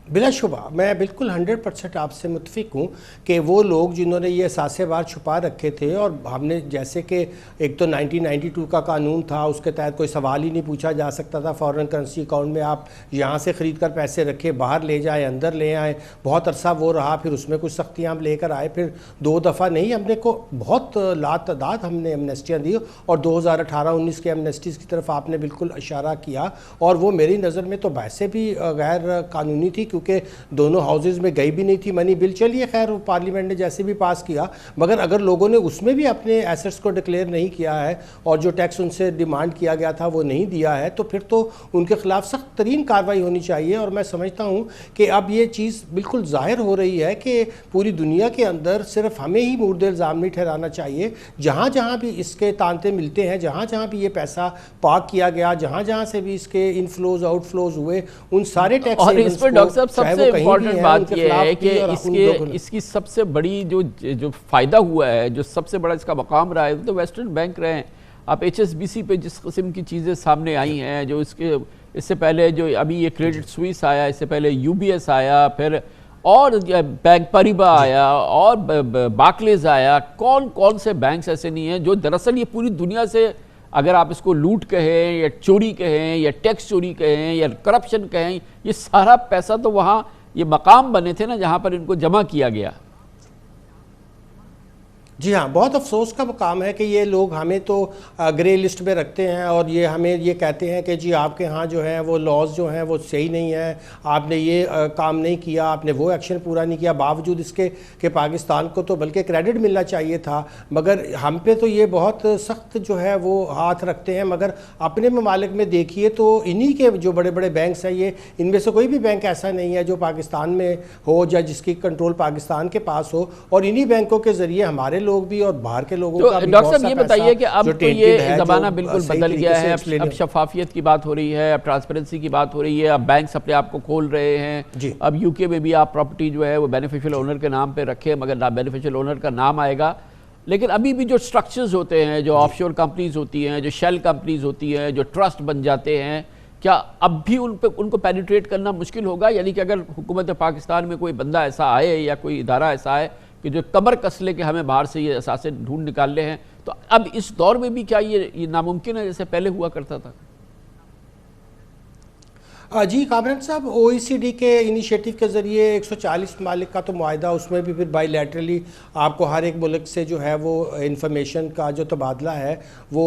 بلا شبہ میں بالکل 100% آپ سے متفق ہوں کہ وہ لوگ جنہوں نے یہ اثاثے بار چھپا رکھے تھے، اور ہم نے جیسے کہ ایک تو 1992 کا قانون تھا، اس کے تحت کوئی سوال ہی نہیں پوچھا جا سکتا تھا. فورن کرنسی اکاؤنٹ میں آپ یہاں سے خرید کر پیسے رکھے، باہر لے جائیں، اندر لے آئیں، بہت عرصہ وہ رہا. پھر اس میں کچھ سختیاں ہم لے کر آئے، پھر 2 دفعہ نہیں، ہم نے کو بہت لاتعداد ہم نے ایمنسٹیاں دی. اور 2018-19 کے ایمنسٹیز کی طرف آپ نے بالکل اشارہ کیا، اور وہ میری نظر میں تو ویسے بھی غیر قانونی تھی، کیونکہ دونوں ہاؤسز میں گئی بھی نہیں تھی منی بل. چلیے خیر وہ پارلیمنٹ نے جیسے بھی پاس کیا، مگر اگر لوگوں نے اس میں بھی اپنے ایسٹس کو ڈکلیئر نہیں کیا ہے اور جو ٹیکس ان سے ڈیمانڈ کیا گیا تھا وہ نہیں دیا ہے، تو پھر تو ان کے خلاف سخت ترین کارروائی ہونی چاہیے. اور میں سمجھتا ہوں کہ اب یہ چیز بالکل ظاہر ہو رہی ہے کہ پوری دنیا کے اندر صرف ہمیں ہی مورد الزام نہیں ٹھہرانا چاہیے. جہاں جہاں بھی اس کے تانتے ملتے ہیں، جہاں جہاں بھی یہ پیسہ پاک کیا گیا، جہاں جہاں سے بھی اس کے انفلوز آؤٹ فلوز ہوئے، ان سارے ٹیکس اور اس پہ ڈاکٹر صاحب سب سے امپورٹنٹ بات یہ ہے کہ اس کی سب سے بڑی جو فائدہ ہوا ہے، جو سب سے بڑا اس کا مقام رہا ہے، تو ویسٹرن بینک رہے ہیں. آپ HSBC پہ جس قسم کی چیزیں سامنے آئی ہیں، جو اس سے پہلے جو ابھی یہ کریڈٹ سوئس آیا، اس سے پہلے UBS آیا، پھر اور بینک پریبا آیا، اور بارکلیز آیا، کون سے بینکس ایسے نہیں ہیں جو دراصل یہ پوری دنیا سے، اگر آپ اس کو لوٹ کہیں یا چوری کہیں یا ٹیکس چوری کہیں یا کرپشن کہیں، یہ سارا پیسہ تو وہاں یہ مقام بنے تھے نا جہاں پر ان کو جمع کیا گیا. جی ہاں، بہت افسوس کا مقام ہے کہ یہ لوگ ہمیں تو گرے لسٹ میں رکھتے ہیں، اور یہ ہمیں یہ کہتے ہیں کہ جی آپ کے ہاں جو ہے وہ لاز جو ہیں وہ صحیح نہیں ہیں، آپ نے یہ کام نہیں کیا، آپ نے وہ ایکشن پورا نہیں کیا، باوجود اس کے کہ پاکستان کو تو بلکہ کریڈٹ ملنا چاہیے تھا. مگر ہم پہ تو یہ بہت سخت جو ہے وہ ہاتھ رکھتے ہیں. مگر اپنے ممالک میں دیکھیے تو انہی کے جو بڑے بڑے بینکس ہیں، یہ ان میں سے کوئی بھی بینک ایسا نہیں ہے جو پاکستان میں ہو یا جس کی کنٹرول پاکستان کے پاس ہو، اور انہی بینکوں کے ذریعے ہمارے لوگ بھی اور باہر کے لوگوں کا بھی ڈاکٹر صاحب یہ بتائیے کہ اب تو یہ زمانہ بالکل بدل گیا ہے. اب شفافیت کی بات ہو رہی ہے، اب ٹرانسپیرنسی کی بات ہو رہی ہے، اب بینکس اپنے آپ کو کھول رہے ہیں. اب UK میں بھی آپ پراپرٹی جو ہے وہ بینیفیشل اونر کے نام پہ رکھیں، مگر نہ بینیفیشل اونر کا نام آئے گا. لیکن ابھی بھی جو سٹرکچرز ہوتے ہیں، جو آف شور کمپنیز ہوتی ہیں، جو شیل کمپنیز ہوتی ہیں، جو ٹرسٹ بن جاتے ہیں، کیا اب بھی ان کو پینیٹریٹ کرنا مشکل ہوگا؟ یعنی کہ اگر حکومت پاکستان میں کوئی بندہ ایسا آئے یا کوئی ادارہ ایسا آئے کہ جو کمر کس لے کہ ہمیں باہر سے یہ اثاثے ڈھونڈ نکالنے ہیں. تو اب اس دور میں بھی کیا یہ ناممکن ہے جیسے پہلے ہوا کرتا تھا؟ جی کامران صاحب، او ای سی ڈی کے انیشیٹو کے ذریعے 140 ممالک کا تو معاہدہ، اس میں بھی پھر بائی لیٹرلی آپ کو ہر ایک ملک سے جو ہے وہ انفارمیشن کا جو تبادلہ ہے وہ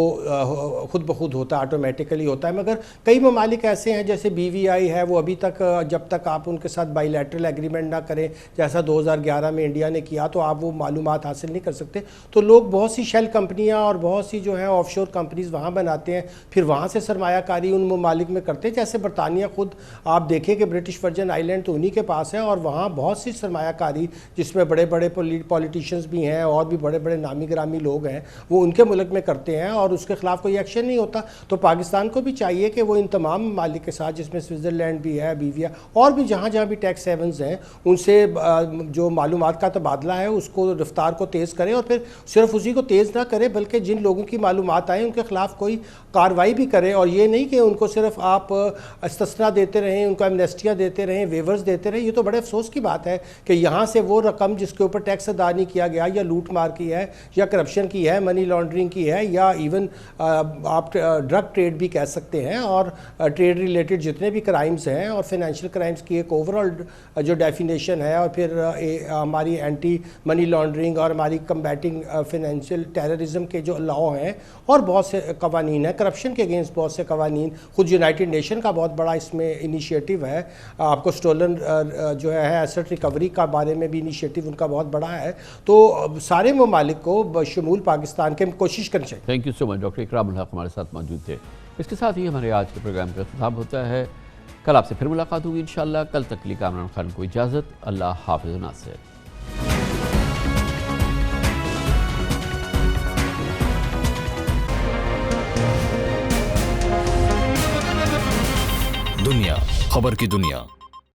خود بخود ہوتا ہے، آٹومیٹیکلی ہوتا ہے. مگر کئی ممالک ایسے ہیں جیسے بی وی آئی ہے، وہ ابھی تک جب تک آپ ان کے ساتھ بائی لیٹرل ایگریمنٹ نہ کریں، جیسا 2011 میں انڈیا نے کیا، تو آپ وہ معلومات حاصل نہیں کر سکتے. تو لوگ بہت سی شیل کمپنیاں اور بہت سی جو ہیں آف شور کمپنیز وہاں بناتے ہیں، پھر وہاں سے سرمایہ کاری ان ممالک میں کرتے ہیں. جیسے برطانیہ خود آپ دیکھیں کہ برٹش ورجن آئی لینڈ تو انہی کے پاس ہے، اور وہاں بہت سی سرمایہ کاری جس میں بڑے بڑے پولیٹیشنز بھی ہیں اور بھی بڑے بڑے نامی گرامی لوگ ہیں، وہ ان کے ملک میں کرتے ہیں اور اس کے خلاف کوئی ایکشن نہیں ہوتا. تو پاکستان کو بھی چاہیے کہ وہ ان تمام ممالک کے ساتھ، جس میں سوئٹزرلینڈ بھی ہے، بیویا اور بھی جہاں جہاں بھی ٹیکس ہیونز ہیں، ان سے جو معلومات کا تبادلہ ہے اس کو رفتار کو تیز کرے. اور پھر صرف اسی کو تیز نہ کرے بلکہ جن لوگوں کی معلومات آئیں ان کے خلاف کوئی کارروائی بھی کرے. اور یہ نہیں کہ ان کو صرف آپ استثنا دیتے رہیں، ان کو ایمنیسٹیاں دیتے رہیں، ویورز دیتے رہیں. یہ تو بڑے افسوس کی بات ہے کہ یہاں سے وہ رقم جس کے اوپر ٹیکس ادا نہیں کیا گیا، یا لوٹ مار کی ہے، یا کرپشن کی ہے، منی لانڈرنگ کی ہے، یا ایون آپ ڈرگ ٹریڈ بھی کہہ سکتے ہیں، اور ٹریڈ ریلیٹڈ جتنے بھی کرائمز ہیں اور فائنینشیل کرائمز کی ایک اوورال جو ڈیفینیشن ہے، اور پھر ہماری اینٹی منی لانڈرنگ اور ہماری کمبیٹنگ فائنینشیل ٹیررزم کے جو لاء ہیں اور بہت سے قوانین ہیں، کرپشن کے اگینسٹ بہت سے قوانین، خود یونائٹڈ نیشن کا بہت بڑا اس میں انیشیٹو ہے. آپ کو سٹولن جو ہے ایسٹ ریکوری کا بارے میں بھی انیشیٹو ان کا بہت بڑا ہے. تو سارے ممالک کو بشمول پاکستان کے کوشش کرنی چاہیے. Thank you so much. Doctor Ikram ul Haq ہمارے ساتھ موجود تھے. اس کے ساتھ ہی ہمارے آج کے پروگرام کا اختتام ہوتا ہے. کل آپ سے پھر ملاقات ہوگی انشاءاللہ. کل تک کے لیے کامران خان کو اجازت. اللہ حافظ. ناصر. دنیا خبر کی دنیا